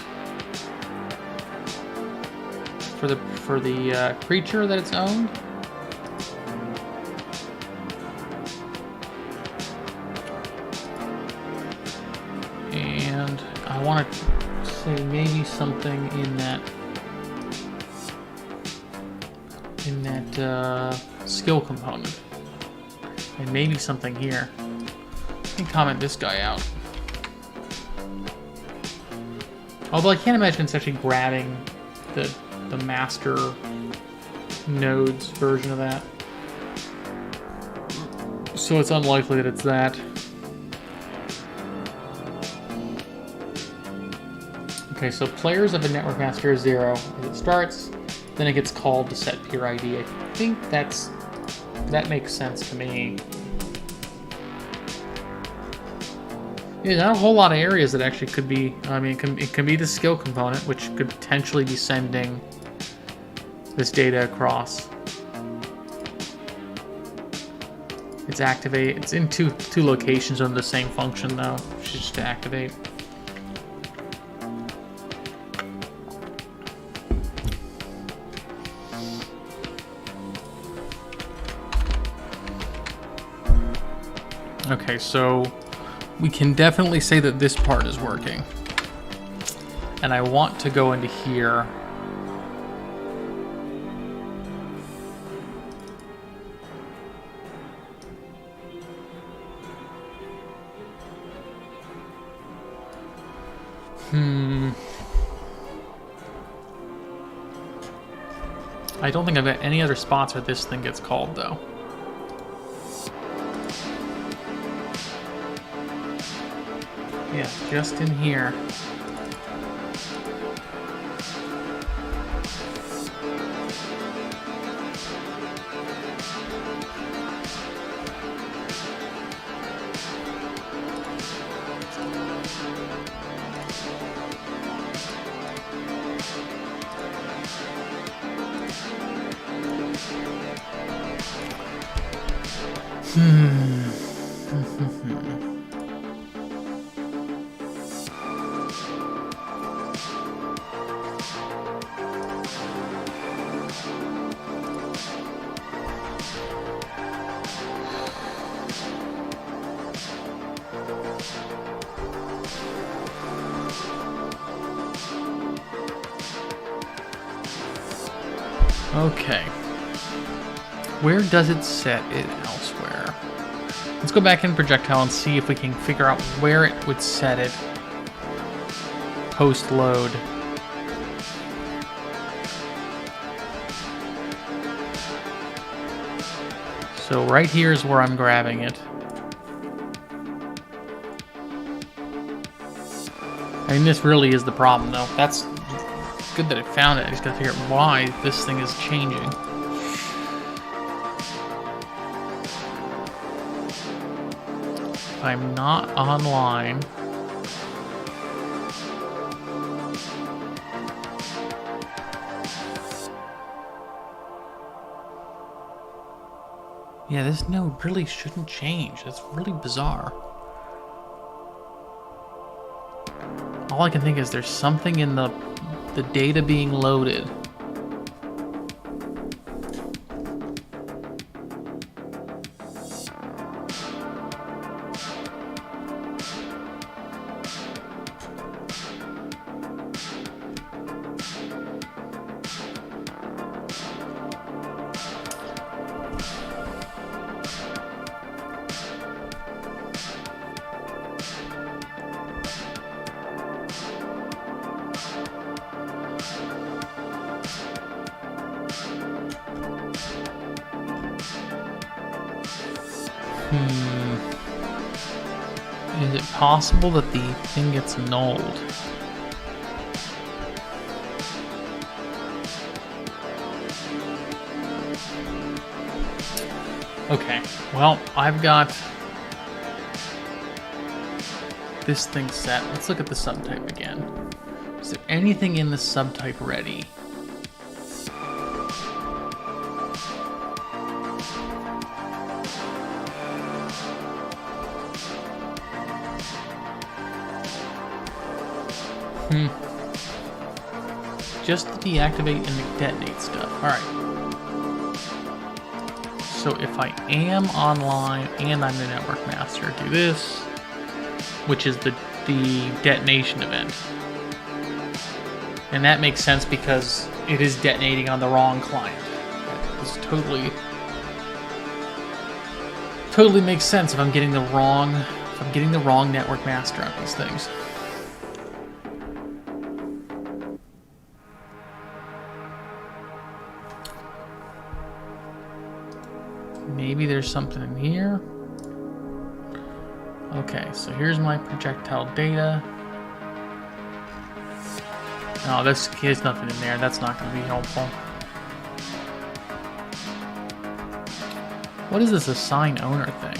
Speaker 1: for the creature that it's owned. And I want to say maybe something in that skill component, and maybe something here. I can comment this guy out. Although I can't imagine it's actually grabbing the master nodes version of that. So it's unlikely that it's that. Okay, so players of a network master is 0 as it starts, then it gets called to set peer ID. I think that makes sense to me. Yeah, not a whole lot of areas that actually could be. I mean, it can be the skill component, which could potentially be sending this data across. It's activate. It's in two locations under the same function though. Just to activate. Okay, so we can definitely say that this part is working. And I want to go into here. I don't think I've got any other spots where this thing gets called though. Yeah, just in here. Okay. Where does it set it elsewhere? Let's go back in projectile and see if we can figure out where it would set it post-load. So right here is where I'm grabbing it. I mean, this really is the problem, though. That's good that it found it. I just gotta figure out why this thing is changing. If I'm not online... Yeah, this node really shouldn't change. That's really bizarre. All I can think is there's something in the data being loaded. Is it possible that the thing gets nulled? Okay, well, I've got this thing set. Let's look at the subtype again. Is there anything in the subtype ready? Just to deactivate and detonate stuff. Alright. So if I am online and I'm the network master, do this, which is the detonation event. And that makes sense because it is detonating on the wrong client. This totally makes sense if I'm getting the wrong network master on these things. Maybe there's something in here. Okay, so here's my projectile data. No, there's nothing in there. That's not going to be helpful. What is this assign owner thing?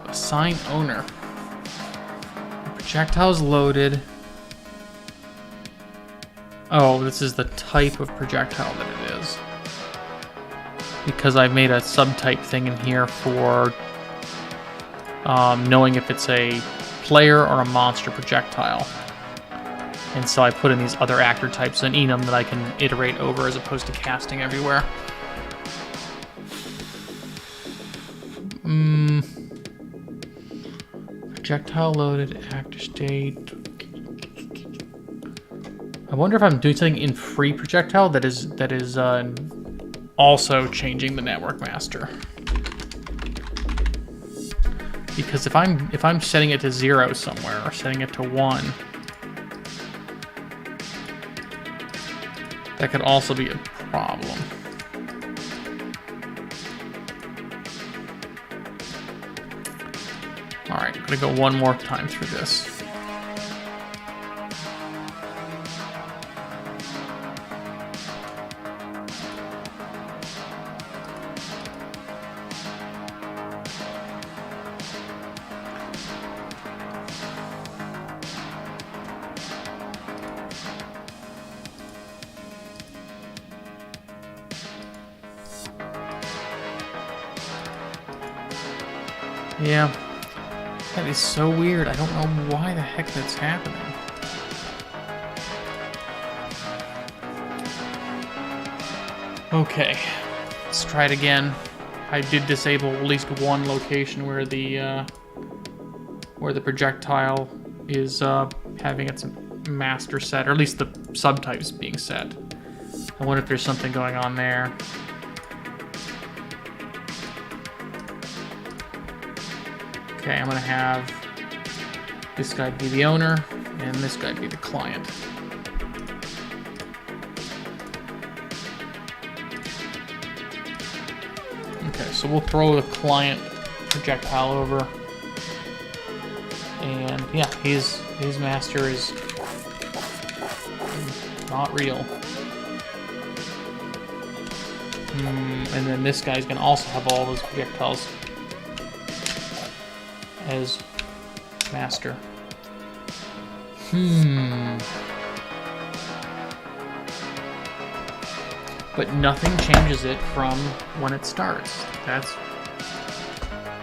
Speaker 1: Assign owner. The projectile's loaded. Oh, this is the type of projectile that it is. Because I've made a subtype thing in here for knowing if it's a player or a monster projectile. And so I put in these other actor types in enum that I can iterate over as opposed to casting everywhere. Projectile loaded, actor state. I wonder if I'm doing something in free projectile that is also changing the network master. Because if I'm setting it to 0 somewhere or setting it to 1, that could also be a problem. All right, I'm gonna go one more time through this. Yeah, that is so weird. I don't know why the heck that's happening. Okay, let's try it again. I did disable at least one location where the projectile is having its master set, or at least the subtypes being set. I wonder if there's something going on there. Okay, I'm gonna have this guy be the owner and this guy be the client. Okay, so we'll throw the client projectile over. And yeah, his master is not real. And then this guy's gonna also have all those projectiles as master. But nothing changes it from when it starts. That's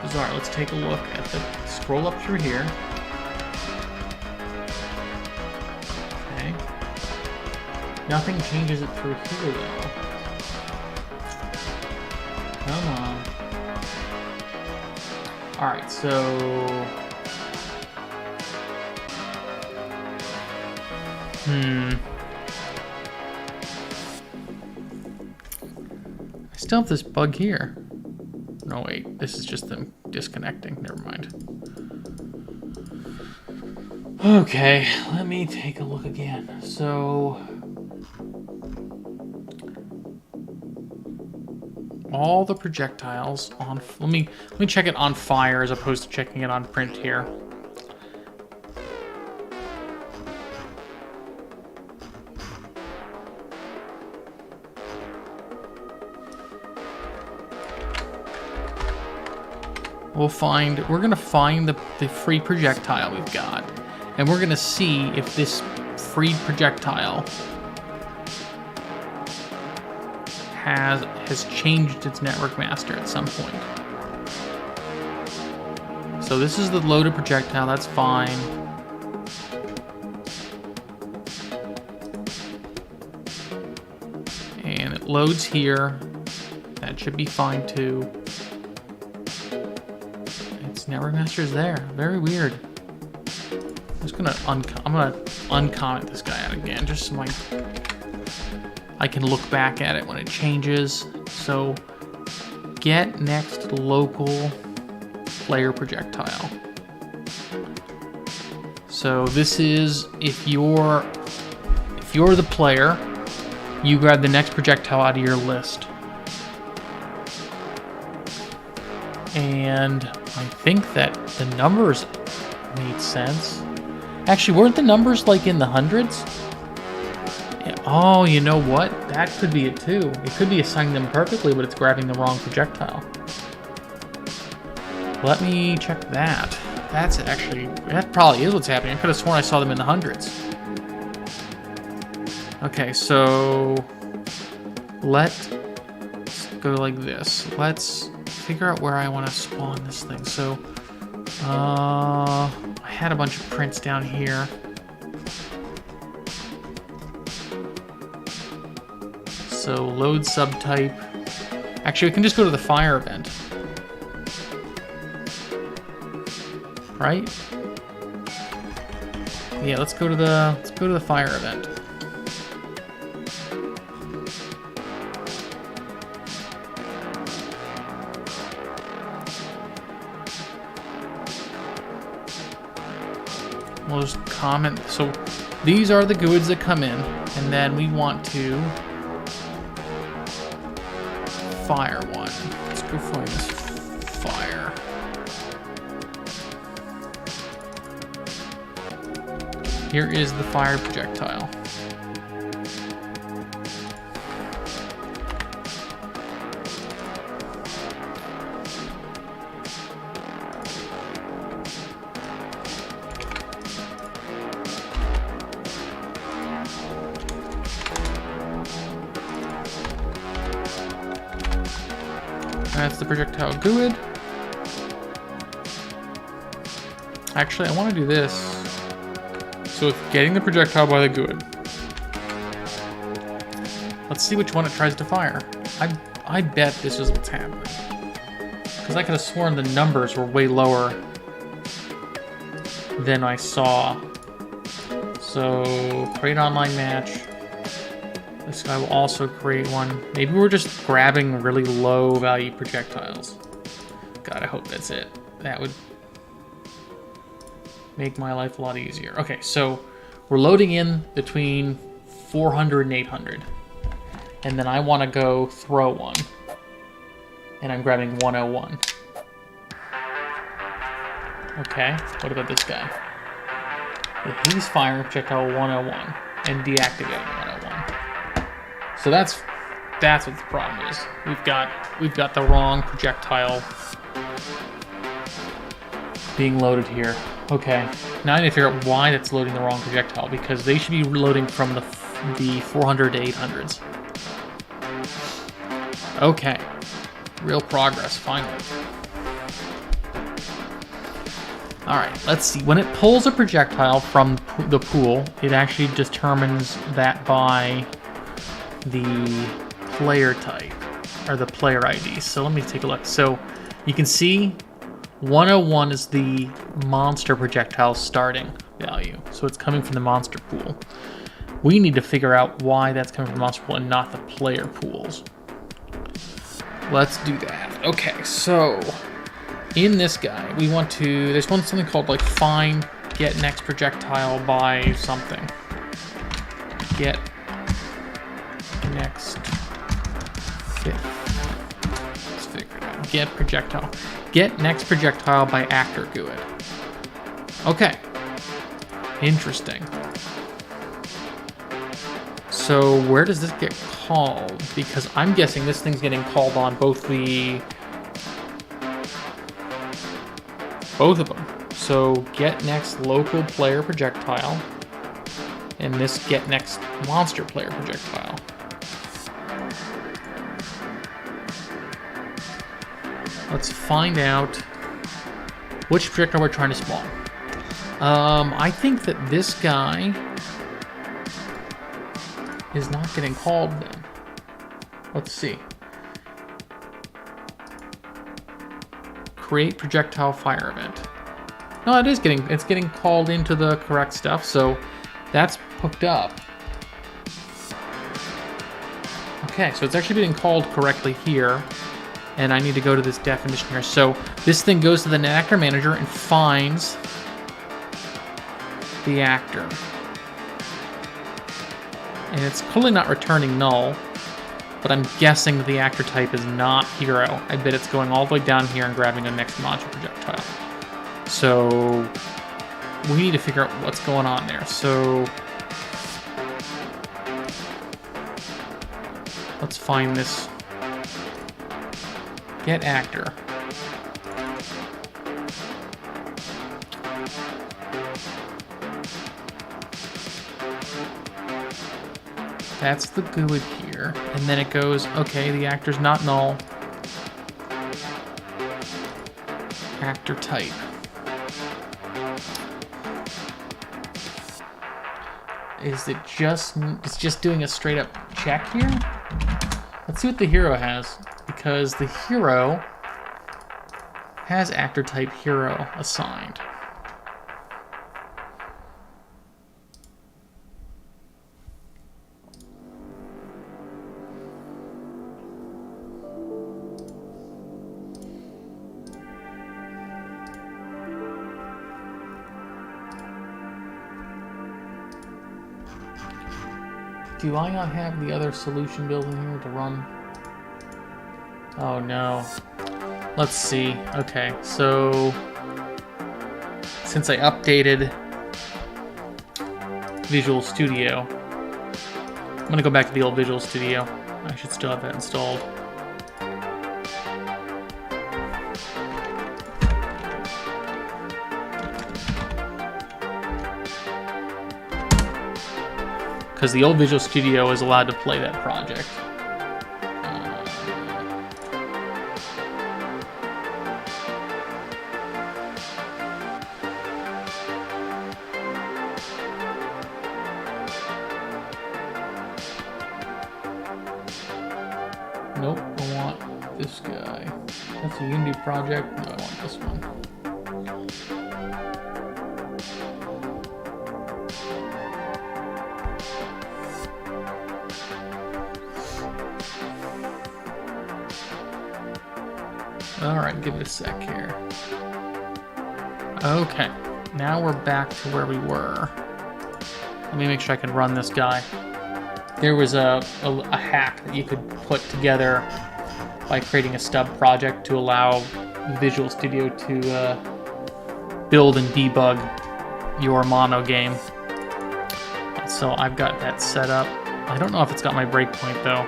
Speaker 1: bizarre. Let's take a look at the scroll up through here. Okay. Nothing changes it through here though. Come on. Alright, so... I still have this bug here. No, wait. This is just them disconnecting. Never mind. Okay, let me take a look again. So... all the projectiles on... Let me check it on fire as opposed to checking it on print here. We're gonna find the free projectile we've got, and we're gonna see if this free projectile has changed its network master at some point. So this is the loaded projectile, that's fine. And it loads here. That should be fine too. Its network master is there. Very weird. I'm gonna uncomment this guy out again, just so I can look back at it when it changes. So get next local player projectile. So this is if you're the player, you grab the next projectile out of your list. And I think that the numbers made sense. Actually, weren't the numbers like in the hundreds? Oh, you know what? That could be it too. It could be assigning them perfectly, but it's grabbing the wrong projectile. Let me check that. That probably is what's happening. I could have sworn I saw them in the hundreds. Okay, so let's go like this. Let's figure out where I want to spawn this thing. So, I had a bunch of prints down here. So load subtype. Actually, we can just go to the fire event. Right? Yeah, let's go to the fire event. We'll just comment. So these are the goods that come in, and then we want to fire one. Let's go find this fire. Here is the fire projectile. That's the projectile good. Actually, I want to do this. So it's getting the projectile by the good. Let's see which one it tries to fire. I bet this is what's happening. Because I could have sworn the numbers were way lower than I saw So, create online match. This guy will also create one. Maybe we're just grabbing really low value projectiles. God, I hope that's it. That would make my life a lot easier. Okay, so we're loading in between 400 and 800. And then I want to go throw one. And I'm grabbing 101. Okay, what about this guy? He's firing projectile 101 and deactivating 101. So that's what the problem is. We've got the wrong projectile being loaded here. Okay, now I need to figure out why that's loading the wrong projectile, because they should be loading from the 400 to 800s. Okay, real progress, finally. All right, let's see. When it pulls a projectile from the pool, it actually determines that by the player type, or the player ID. So let me take a look. So you can see 101 is the monster projectile starting value. So it's coming from the monster pool. We need to figure out why that's coming from the monster pool and not the player pools. Let's do that. Okay, so in this guy, we want to, there's something called like find get next projectile by something. Get next, let's figure it out. Get projectile. Get next projectile by actor GUID. Okay, interesting. So where does this get called? Because I'm guessing this thing's getting called on both of them. So get next local player projectile and this get next monster player projectile. Let's find out which projectile we're trying to spawn. I think that this guy is not getting called then. Let's see. Create projectile fire event. No, it's getting called into the correct stuff, so that's hooked up. Okay, so it's actually being called correctly here, and I need to go to this definition here. So this thing goes to the actor manager and finds the actor. And it's clearly not returning null, but I'm guessing the actor type is not hero. I bet it's going all the way down here and grabbing a next monster projectile. So we need to figure out what's going on there. So let's find this. Get actor. That's the GUID here. And then it goes, okay, the actor's not null. Actor type. Is it it's just doing a straight up check here? Let's see what the hero has. Because the hero has actor type hero assigned. Do I not have the other solution built in here to run? Oh no. Let's see. Okay, so since I updated Visual Studio, I'm gonna go back to the old Visual Studio. I should still have that installed. Because the old Visual Studio is allowed to play that project. Nope, I want this guy. That's a Unity project. No, I want this one. Alright, give it a sec here. Okay, now we're back to where we were. Let me make sure I can run this guy. There was a hack that you could put together by creating a stub project to allow Visual Studio to build and debug your mono game. So I've got that set up. I don't know if it's got my breakpoint though.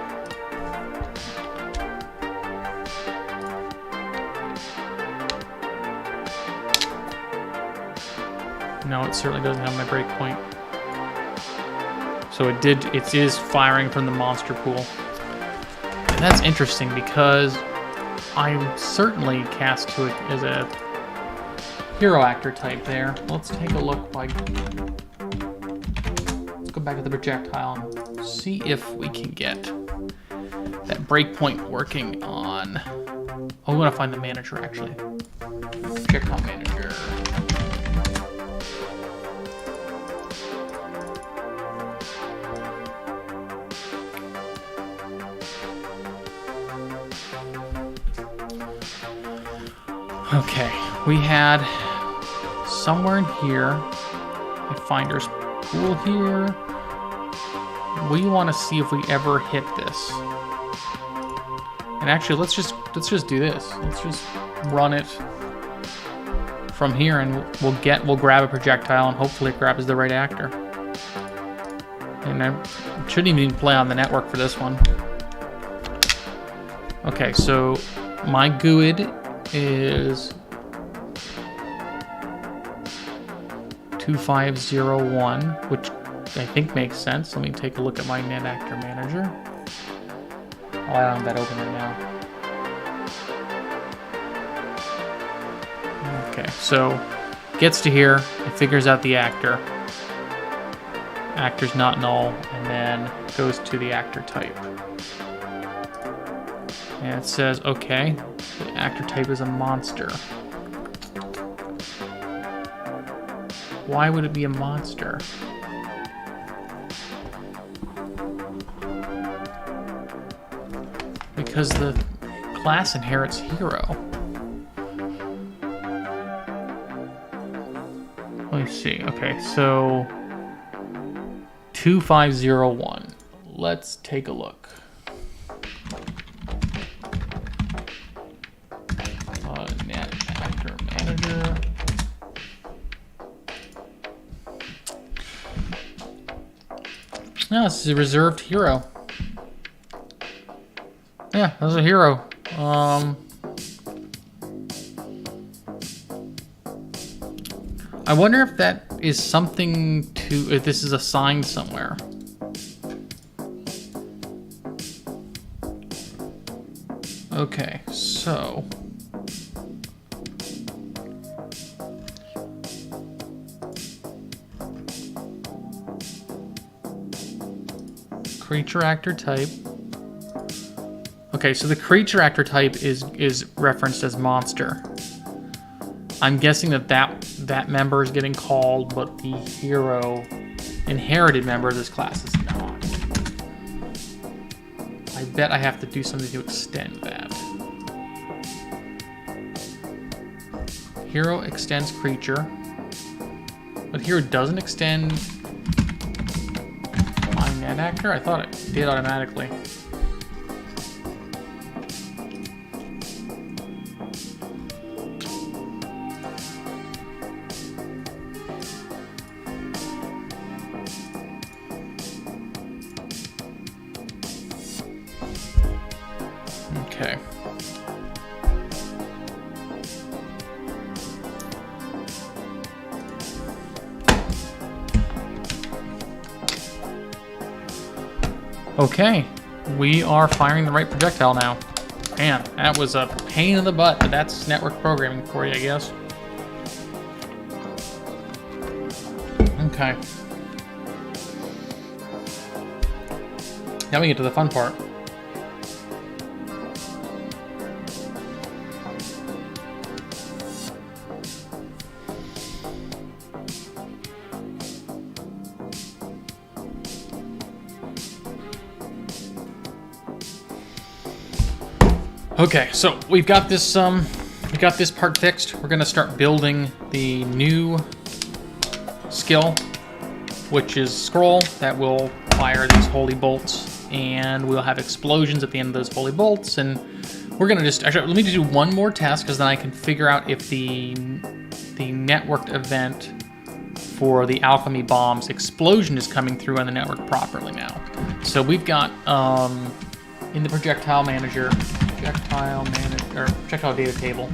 Speaker 1: No, it certainly doesn't have my breakpoint. So it is firing from the monster pool. And that's interesting because I'm certainly cast to it as a hero actor type there. Let's take a look by... Let's go back to the projectile and see if we can get that breakpoint working on... Oh, we want to find the manager actually. Projectile manager. Okay, we had somewhere in here a finder's pool here. We want to see if we ever hit this. And actually, let's just do this. Let's just run it from here, and we'll grab a projectile, and hopefully it grabs the right actor. And I shouldn't even play on the network for this one. Okay, so my GUID is 2501, which I think makes sense. Let me take a look at my net actor manager. Oh, I don't have that open right now. Okay, so gets to here, it figures out the actor. Actor's not null, and then goes to the actor type. And it says, okay, the actor type is a monster. Why would it be a monster? Because the class inherits hero. Let me see. Okay, so 2501. Let's take a look. Net actor manager. No, this is a reserved hero. Yeah, that's a hero. I wonder if that is something to, if this is assigned somewhere. Okay, so. Creature actor type. Okay, so the creature actor type is referenced as monster. I'm guessing that member is getting called, but the hero inherited member of this class is not. I bet I have to do something to extend that. Hero extends creature, but hero doesn't extend my net actor? I thought it did automatically. Okay. Okay, we are firing the right projectile now. Man, that was a pain in the butt, but that's network programming for you, I guess. Okay. Now we get to the fun part. Okay, so we've got this part fixed. We're gonna start building the new skill, which is scroll, that will fire these holy bolts, and we'll have explosions at the end of those holy bolts. And we're gonna just actually let me do one more test, because then I can figure out if the networked event for the alchemy bomb's explosion is coming through on the network properly now. So we've got in the projectile manager, projectile data table.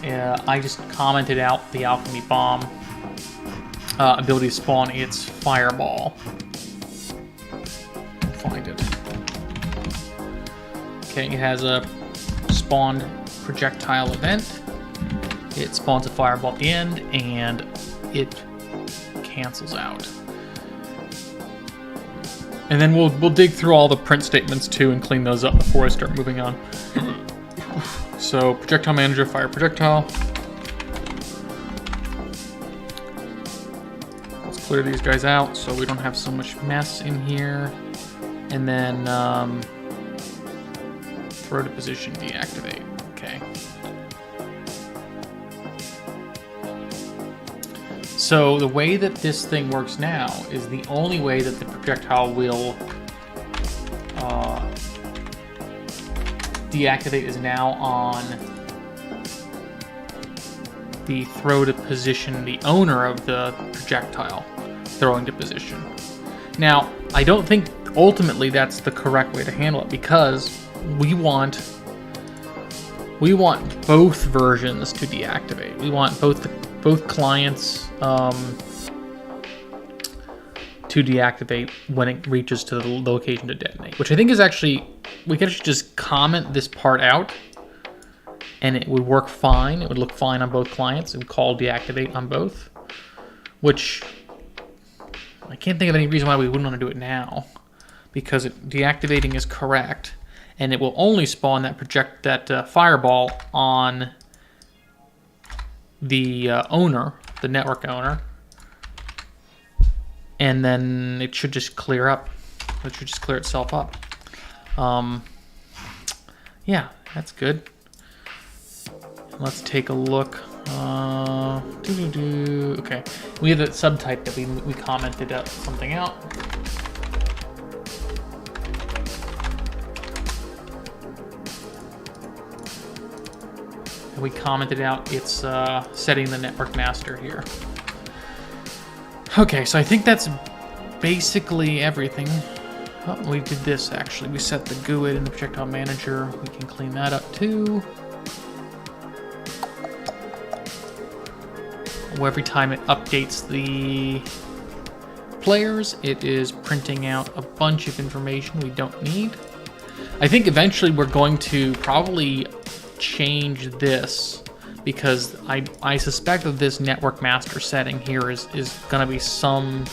Speaker 1: I just commented out the alchemy bomb ability to spawn its fireball. Find it. Okay, it has a spawned projectile event. It spawns a fireball at the end, and it cancels out. And then we'll dig through all the print statements too and clean those up before I start moving on. So projectile manager, fire projectile. Let's clear these guys out so we don't have so much mess in here. And then throw to position, deactivate. Okay. So the way that this thing works now is the only way that the projectile will deactivate is now on the throw to position, the owner of the projectile throwing to position. Now, I don't think ultimately that's the correct way to handle it, because we want both versions to deactivate. We want both clients to deactivate when it reaches to the location to detonate, which I think is actually, we could actually just comment this part out and it would work fine. It would look fine on both clients. It would call deactivate on both, which I can't think of any reason why we wouldn't want to do it now, because deactivating is correct, and it will only spawn that fireball on the owner, the network owner, and then it should just clear up. It should just clear itself up. Yeah, that's good. Let's take a look. Okay, we have a subtype that we commented something out. We commented out it's setting the network master here. Okay, so I think that's basically everything. Oh, we did this actually. We set the GUID in the projectile manager. We can clean that up too. Every time it updates the players, it is printing out a bunch of information we don't need. I think eventually we're going to probably change this, because I suspect that this network master setting here is going to be some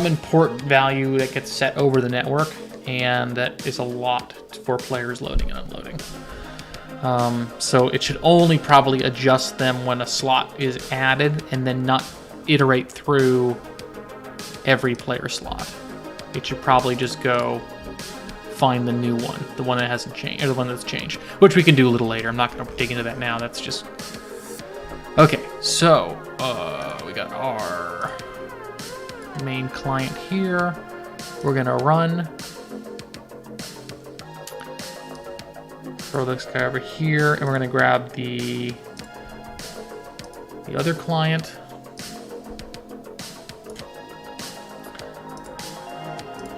Speaker 1: important value that gets set over the network, and that is a lot for players loading and unloading. So it should only probably adjust them when a slot is added, and then not iterate through every player slot. It should probably just go find the new one, the one that hasn't changed, or the one that's changed, which we can do a little later. I'm not going to dig into that now. That's just okay. So we got our main client here. We're gonna run. Throw this guy over here, and we're gonna grab the other client.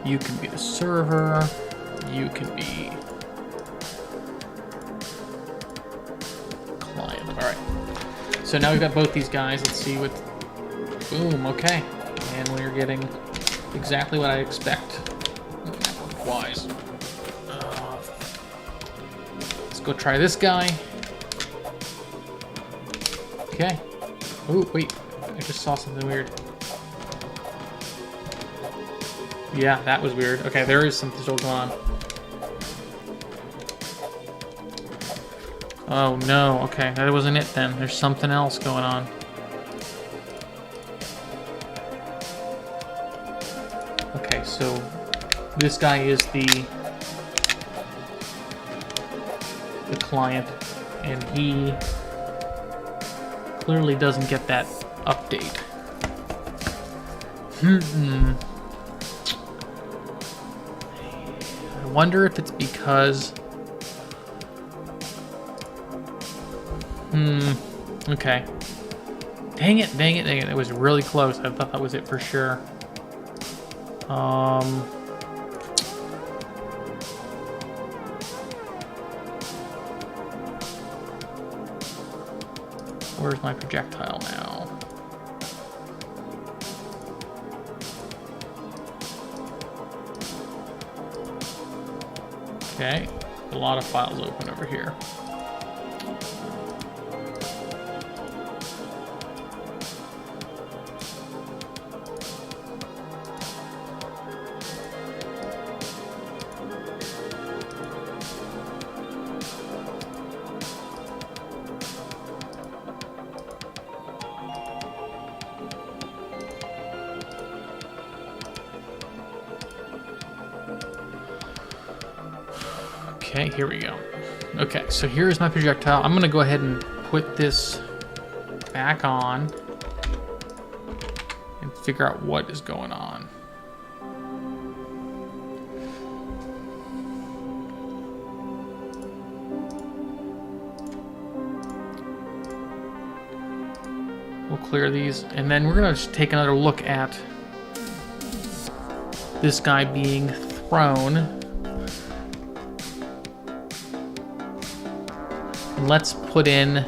Speaker 1: You can be the server. You can be client. All right. So now we've got both these guys. Let's see what. Boom. Okay. And we're getting exactly what I expect. Network-wise. Let's go try this guy. Okay. Oh wait. I just saw something weird. Yeah, that was weird. Okay, there is something still going on. Oh no, okay, that wasn't it then. There's something else going on. Okay, so this guy is the the client, and he clearly doesn't get that update. I wonder if it's because... Okay. Dang it. It was really close. I thought that was it for sure. Where's my projectile now? Okay, a lot of files open over here. Okay, here we go. Okay, so here's my projectile. I'm going to go ahead and put this back on and figure out what is going on. We'll clear these, and then we're going to just take another look at this guy being thrown. Let's put in,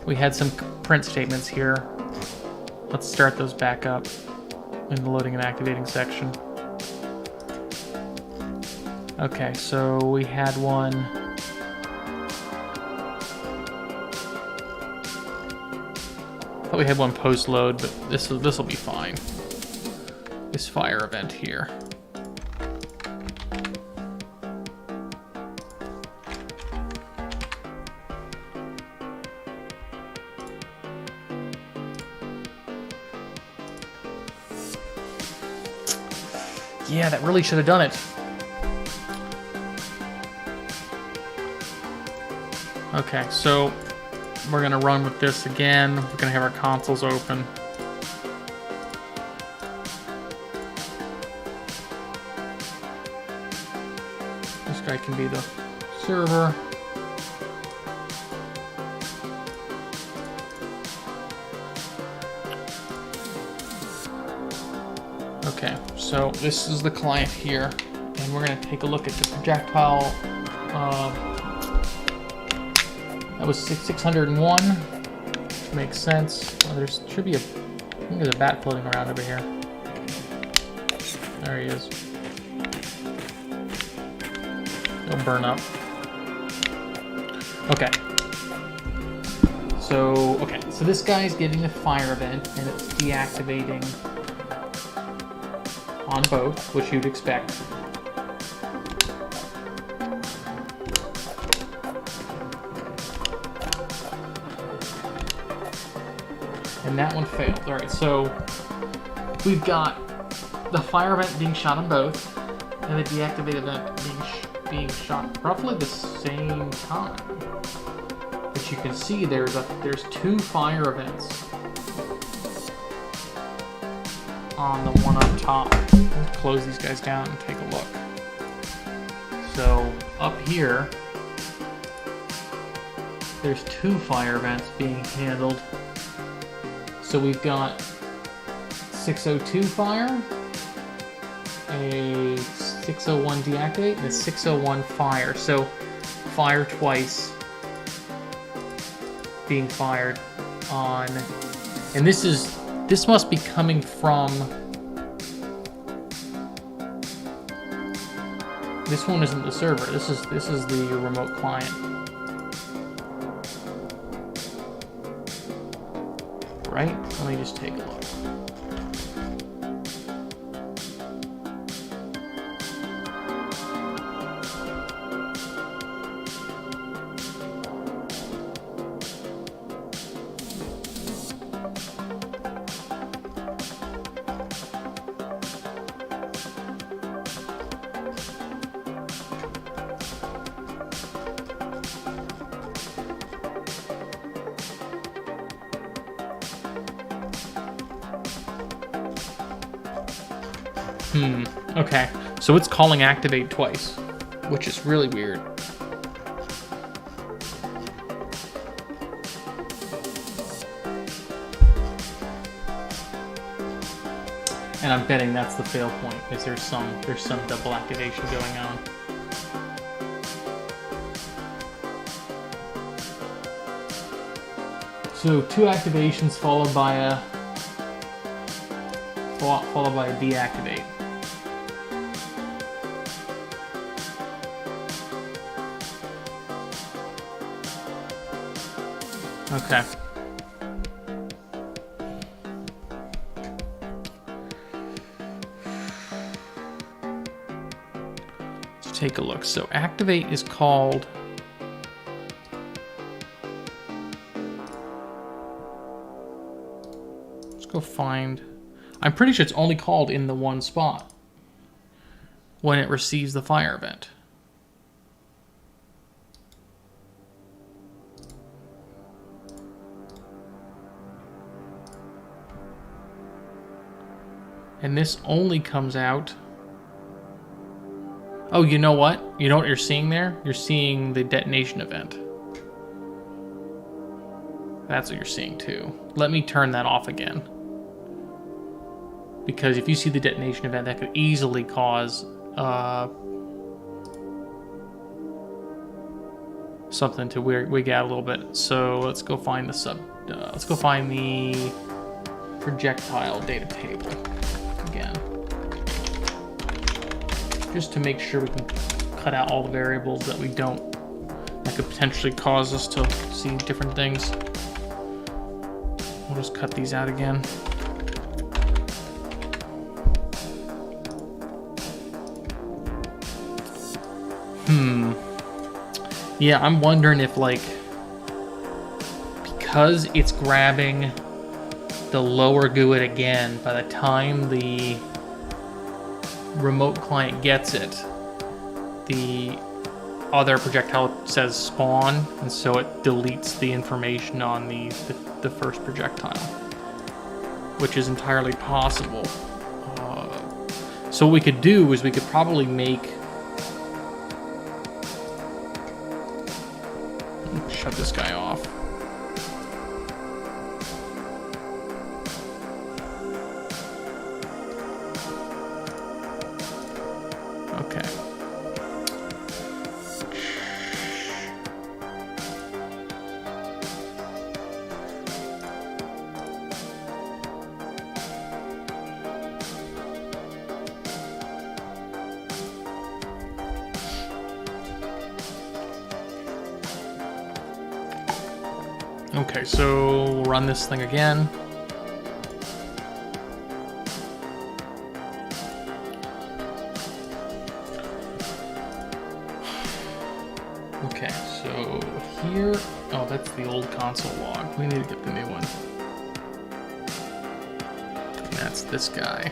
Speaker 1: we had some print statements here. Let's start those back up in the loading and activating section. Okay, so we had one. I thought we had one post load, but this will be fine. This fire event here. Yeah, that really should have done it. Okay, so we're gonna run with this again. We're gonna have our consoles open. This guy can be the server. Okay, so this is the client here, and we're going to take a look at the projectile. That was 601, which makes sense. There should be I think there's a bat floating around over here. There he is. He'll burn up. Okay. So this guy is getting a fire event, and it's deactivating on both, which you'd expect. And that one failed. Alright, so we've got the fire event being shot on both, and the deactivated event being shot roughly the same time. But you can see there's two fire events on the one up top. Let's close these guys down and take a look. So up here, there's two fire events being handled. So we've got 602 fire, a 601 deactivate, and a 601 fire. So fire twice being fired on, and this must be coming from, this one isn't the server, this is the remote client. Right? Let me just take a look. Okay. So it's calling activate twice, which is really weird. And I'm betting that's the fail point, because there's some double activation going on. So 2 activations followed by a deactivate. Okay. Let's take a look. So activate is called. Let's go find. I'm pretty sure it's only called in the one spot when it receives the fire event. And this only comes out... Oh, you know what? You know what you're seeing there? You're seeing the detonation event. That's what you're seeing too. Let me turn that off again. Because if you see the detonation event, that could easily cause something to wig out a little bit. So let's go find the let's go find the projectile data table again, just to make sure we can cut out all the variables that we don't, that could potentially cause us to see different things. We'll just cut these out again. Yeah, I'm wondering if, like, because it's grabbing the lower GUID again, by the time the remote client gets it, the other projectile says spawn, and so it deletes the information on the first projectile, which is entirely possible. So what we could do is we could probably make... Shut this guy off. Okay. Okay, so we'll run this thing again. Okay, so here, oh, that's the old console log. We need to get the new one. And that's this guy.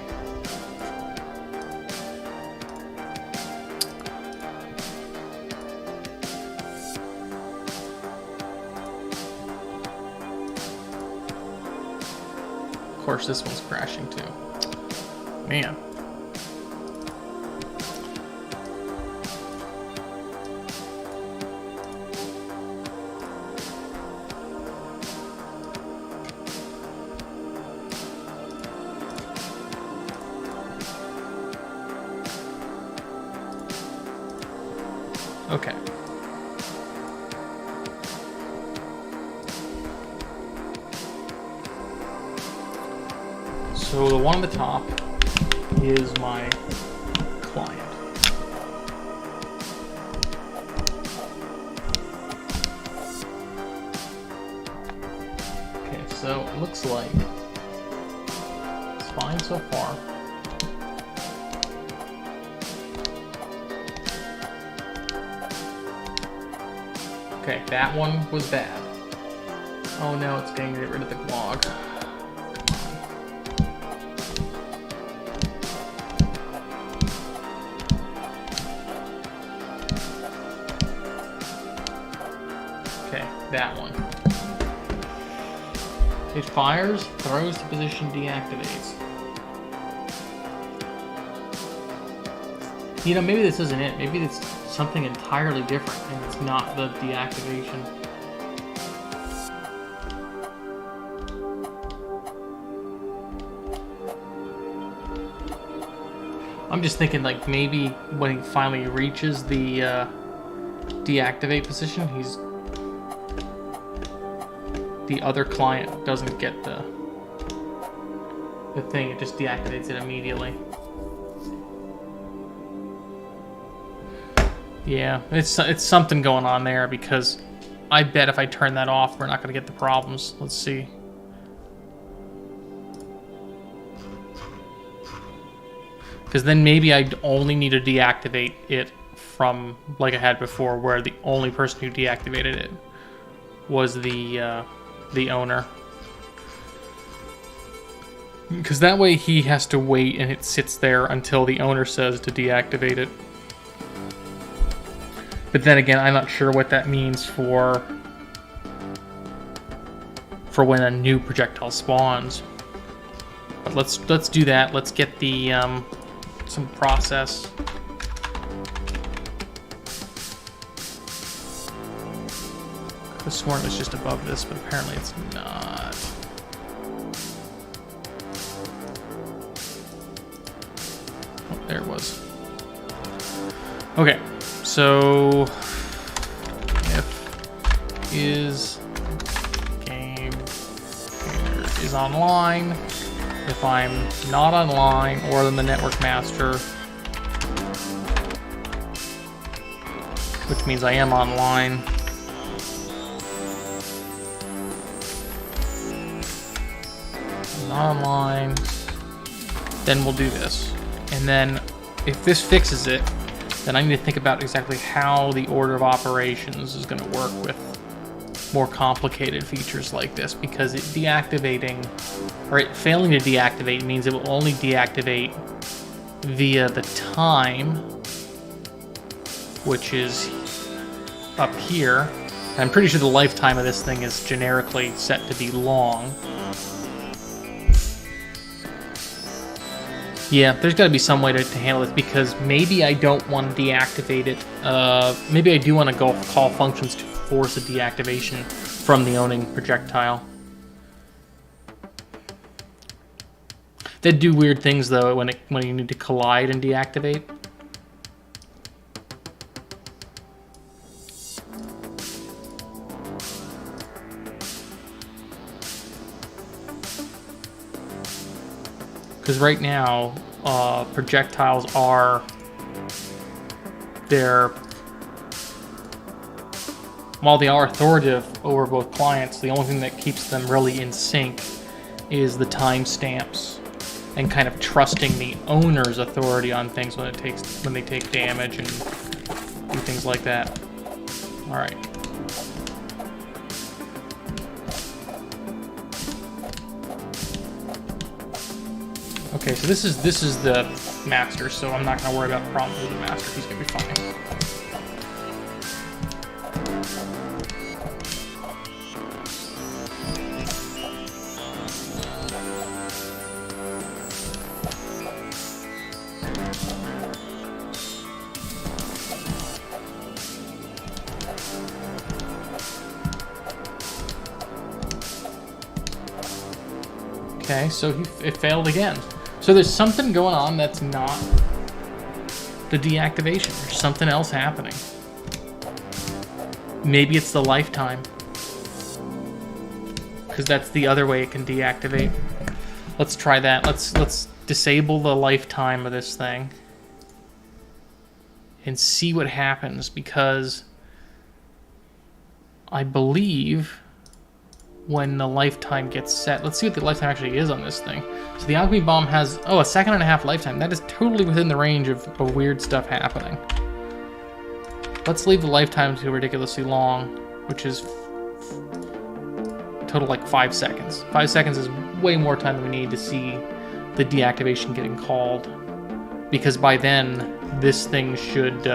Speaker 1: Of course, this one's crashing too. Man. Okay. So the one on the top is my client. Okay, so it looks like it's fine so far. Okay, that one was bad. Oh no, it's going to get rid of the log. Okay, that one. It fires, throws to position, deactivates. You know, maybe this isn't it. Maybe it's something entirely different, and it's not the deactivation. I'm just thinking, like, maybe when he finally reaches the deactivate position, the other client doesn't get the thing. It just deactivates it immediately. Yeah, it's something going on there, because I bet if I turn that off, we're not going to get the problems. Let's see. Because then maybe I'd only need to deactivate it from, like I had before, where the only person who deactivated it was the owner. Because that way he has to wait and it sits there until the owner says to deactivate it. But then again, I'm not sure what that means for when a new projectile spawns. But let's do that. Let's get the some process. I could have sworn it was just above this, but apparently it's not. Oh, there it was. Okay, so if is game is online, if I'm not online or in the network master, which means I am online, not online, then we'll do this. And then if this fixes it, then I need to think about exactly how the order of operations is going to work with more complicated features like this, because it deactivating, or it failing to deactivate, means it will only deactivate via the time, which is up here. I'm pretty sure the lifetime of this thing is generically set to be long. Yeah, there's got to be some way to handle this, because maybe I don't want to deactivate it. Maybe I do want to go call functions to force a deactivation from the owning projectile. They do weird things though when you need to collide and deactivate. Because right now, projectiles are while they are authoritative over both clients, the only thing that keeps them really in sync is the timestamps and kind of trusting the owner's authority on things when they take damage and do things like that. All right. Okay, so this is the master, so I'm not going to worry about problems with the master. He's going to be fine. Okay, so it failed again. So there's something going on that's not the deactivation. There's something else happening. Maybe it's the lifetime, because that's the other way it can deactivate. Let's try that. Let's disable the lifetime of this thing and see what happens, because I believe when the lifetime gets set, let's see what the lifetime actually is on this thing. So the alchemy bomb has, a 1.5 seconds lifetime. That is totally within the range of weird stuff happening. Let's leave the lifetime to ridiculously long, which is total like 5 seconds. 5 seconds is way more time than we need to see the deactivation getting called, because by then this thing should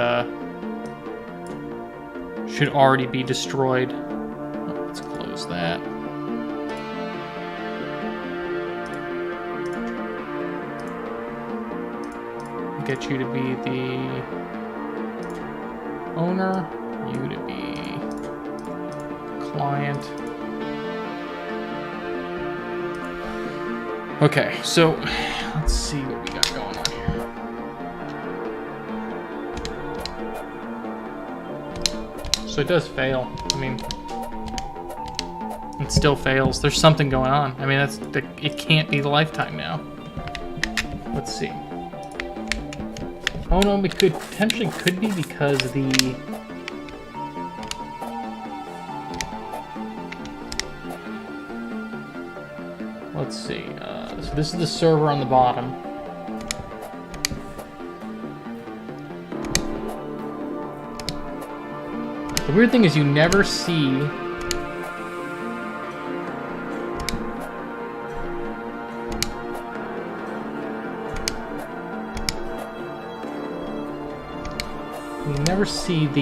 Speaker 1: already be destroyed. Let's close that. get you to be the owner, you to be client. Okay, so let's see what we got going on here. So it does fail. I mean, it still fails. There's something going on. I mean, it can't be the lifetime now. Let's see. Oh no, it potentially could be because the... Let's see. So this is the server on the bottom. The weird thing is you never see... You never see the,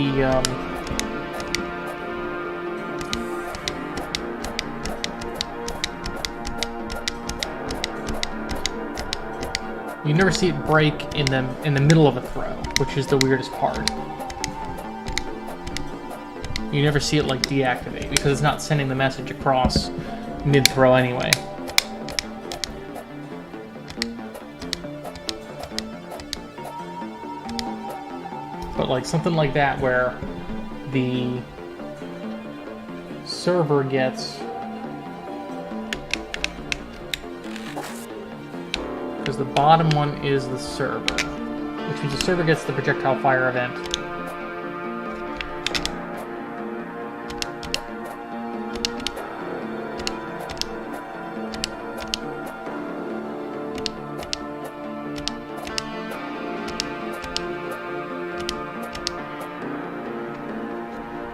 Speaker 1: you never see it break in the middle of a throw, which is the weirdest part. You never see it like deactivate because it's not sending the message across mid-throw anyway. But like something like that where the server gets, because the bottom one is the server, which means the server gets the projectile fire event.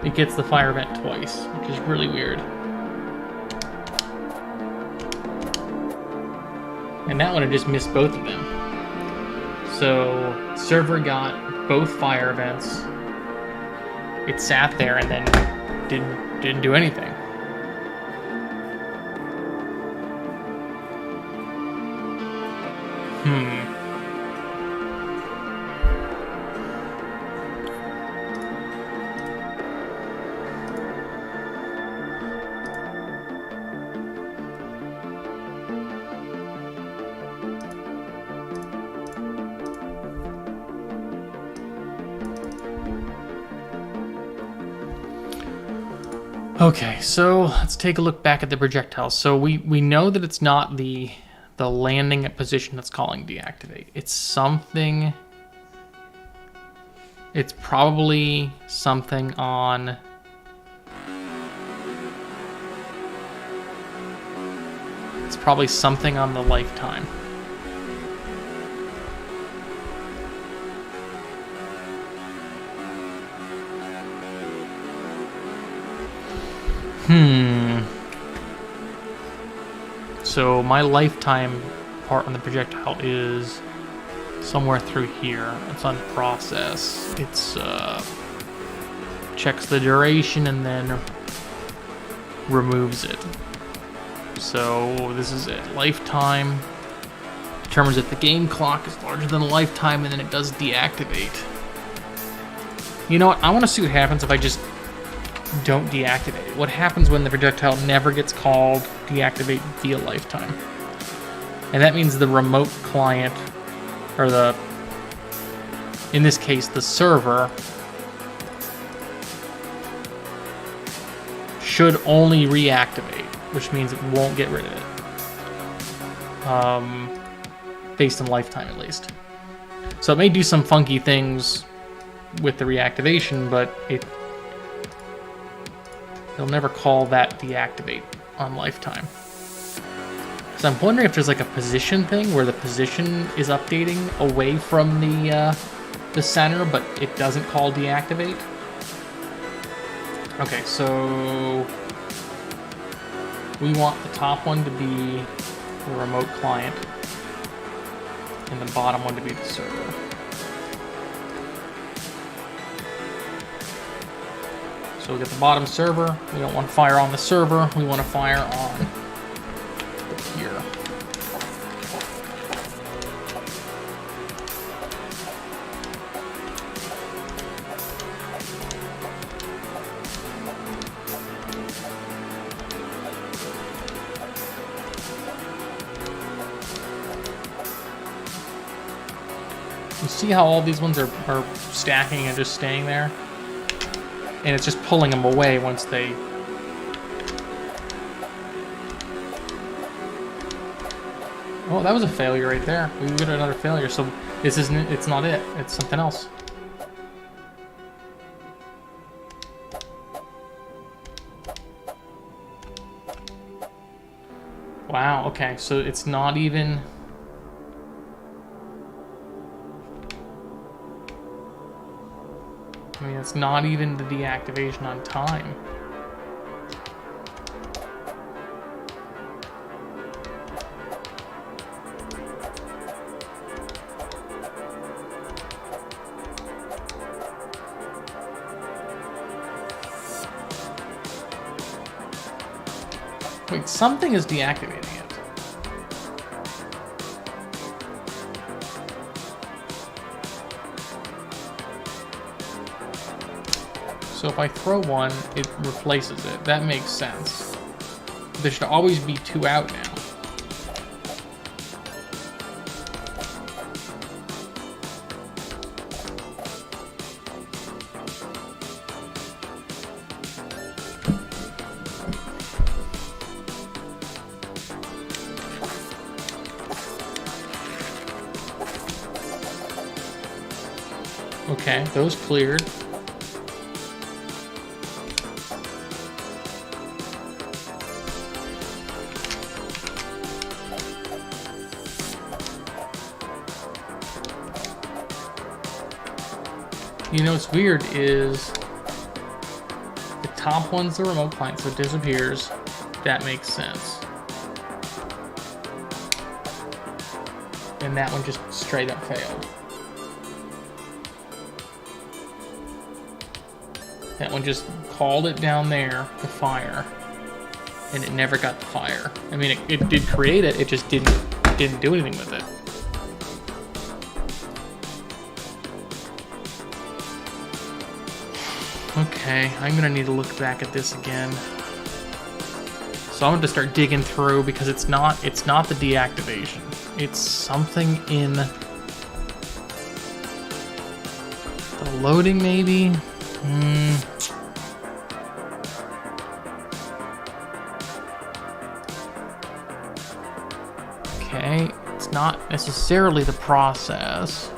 Speaker 1: It gets the fire event twice, which is really weird. And that one, I just missed both of them. So, server got both fire events. It sat there and then didn't do anything. Okay, so let's take a look back at the projectile. So we know that it's not the landing at position that's calling deactivate. It's something... It's probably something on... It's probably something on the lifetime. So my lifetime part on the projectile is somewhere through here. It's on process. It's checks the duration and then removes it. So this is it. Lifetime determines if the game clock is larger than the lifetime, and then it does deactivate. You know what? I want to see what happens if I just don't deactivate it. What happens when the projectile never gets called deactivate via lifetime? And that means the remote client, or in this case, the server, should only reactivate, which means it won't get rid of it. Based on lifetime, at least. So it may do some funky things with the reactivation, but it'll never call that deactivate on lifetime. So I'm wondering if there's like a position thing where the position is updating away from the center, but it doesn't call deactivate. Okay, so we want the top one to be the remote client and the bottom one to be the server. So we get the bottom server. We don't want to fire on the server. We want to fire on here. see how all these ones are stacking and just staying there? And it's just pulling them away once they... Oh, that was a failure right there. We got another failure, so this isn't it. It's not it. It's something else. Wow, okay, so it's not even... I mean, it's not even the deactivation on time. Wait, something is deactivating it. So if I throw one, it replaces it. That makes sense. There should always be 2 out now. Okay, those cleared. You know what's weird is the top one's the remote client, so it disappears. That makes sense. And that one just straight up failed. That one just called it down there to fire, and it never got the fire. I mean, it did create it, it just didn't do anything with it. Okay, I'm gonna need to look back at this again. So I'm going to start digging through because it's not the deactivation. It's something in the loading, maybe. Okay, it's not necessarily the process.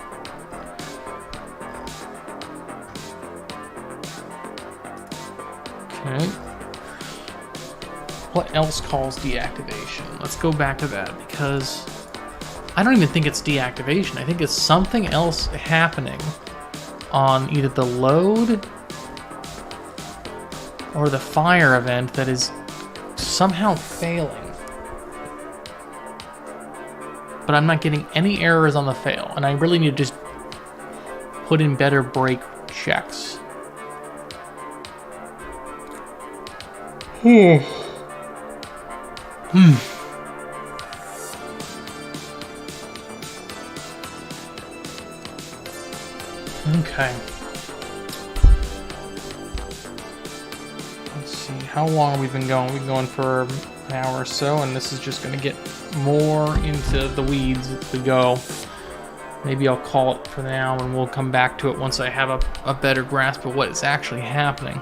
Speaker 1: Okay. What else calls deactivation? Let's go back to that because I don't even think it's deactivation. I think it's something else happening on either the load or the fire event that is somehow failing. But I'm not getting any errors on the fail, and I really need to just put in better break checks. Okay. Let's see, how long have we been going? We've been going for an hour or so, and this is just going to get more into the weeds as we go. Maybe I'll call it for now, and we'll come back to it once I have a better grasp of what is actually happening.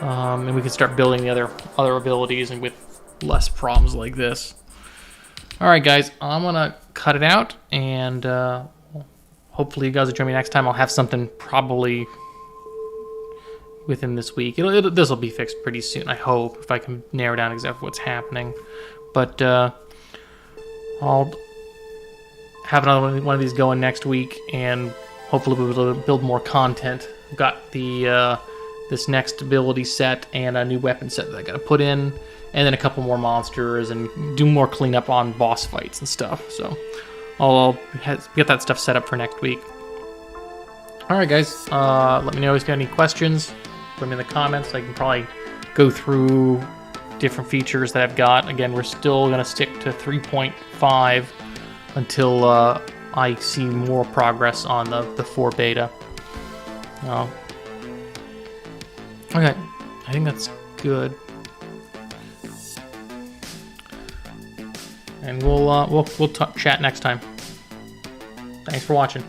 Speaker 1: And we can start building the other abilities and with less problems like this. Alright guys, I'm gonna cut it out, and hopefully you guys will join me next time. I'll have something probably within this week. This will be fixed pretty soon, I hope, if I can narrow down exactly what's happening. But I'll have another one of these going next week, and hopefully we'll be able to build more content. I've got the this next ability set and a new weapon set that I gotta put in, and then a couple more monsters and do more cleanup on boss fights and stuff. So I'll get that stuff set up for next week. Alright guys, let me know if you got any questions. Put them in the comments. I can probably go through different features that I've got. Again, we're still gonna stick to 3.5 until I see more progress on the 4 beta. Okay, I think that's good. And we'll chat next time. Thanks for watching.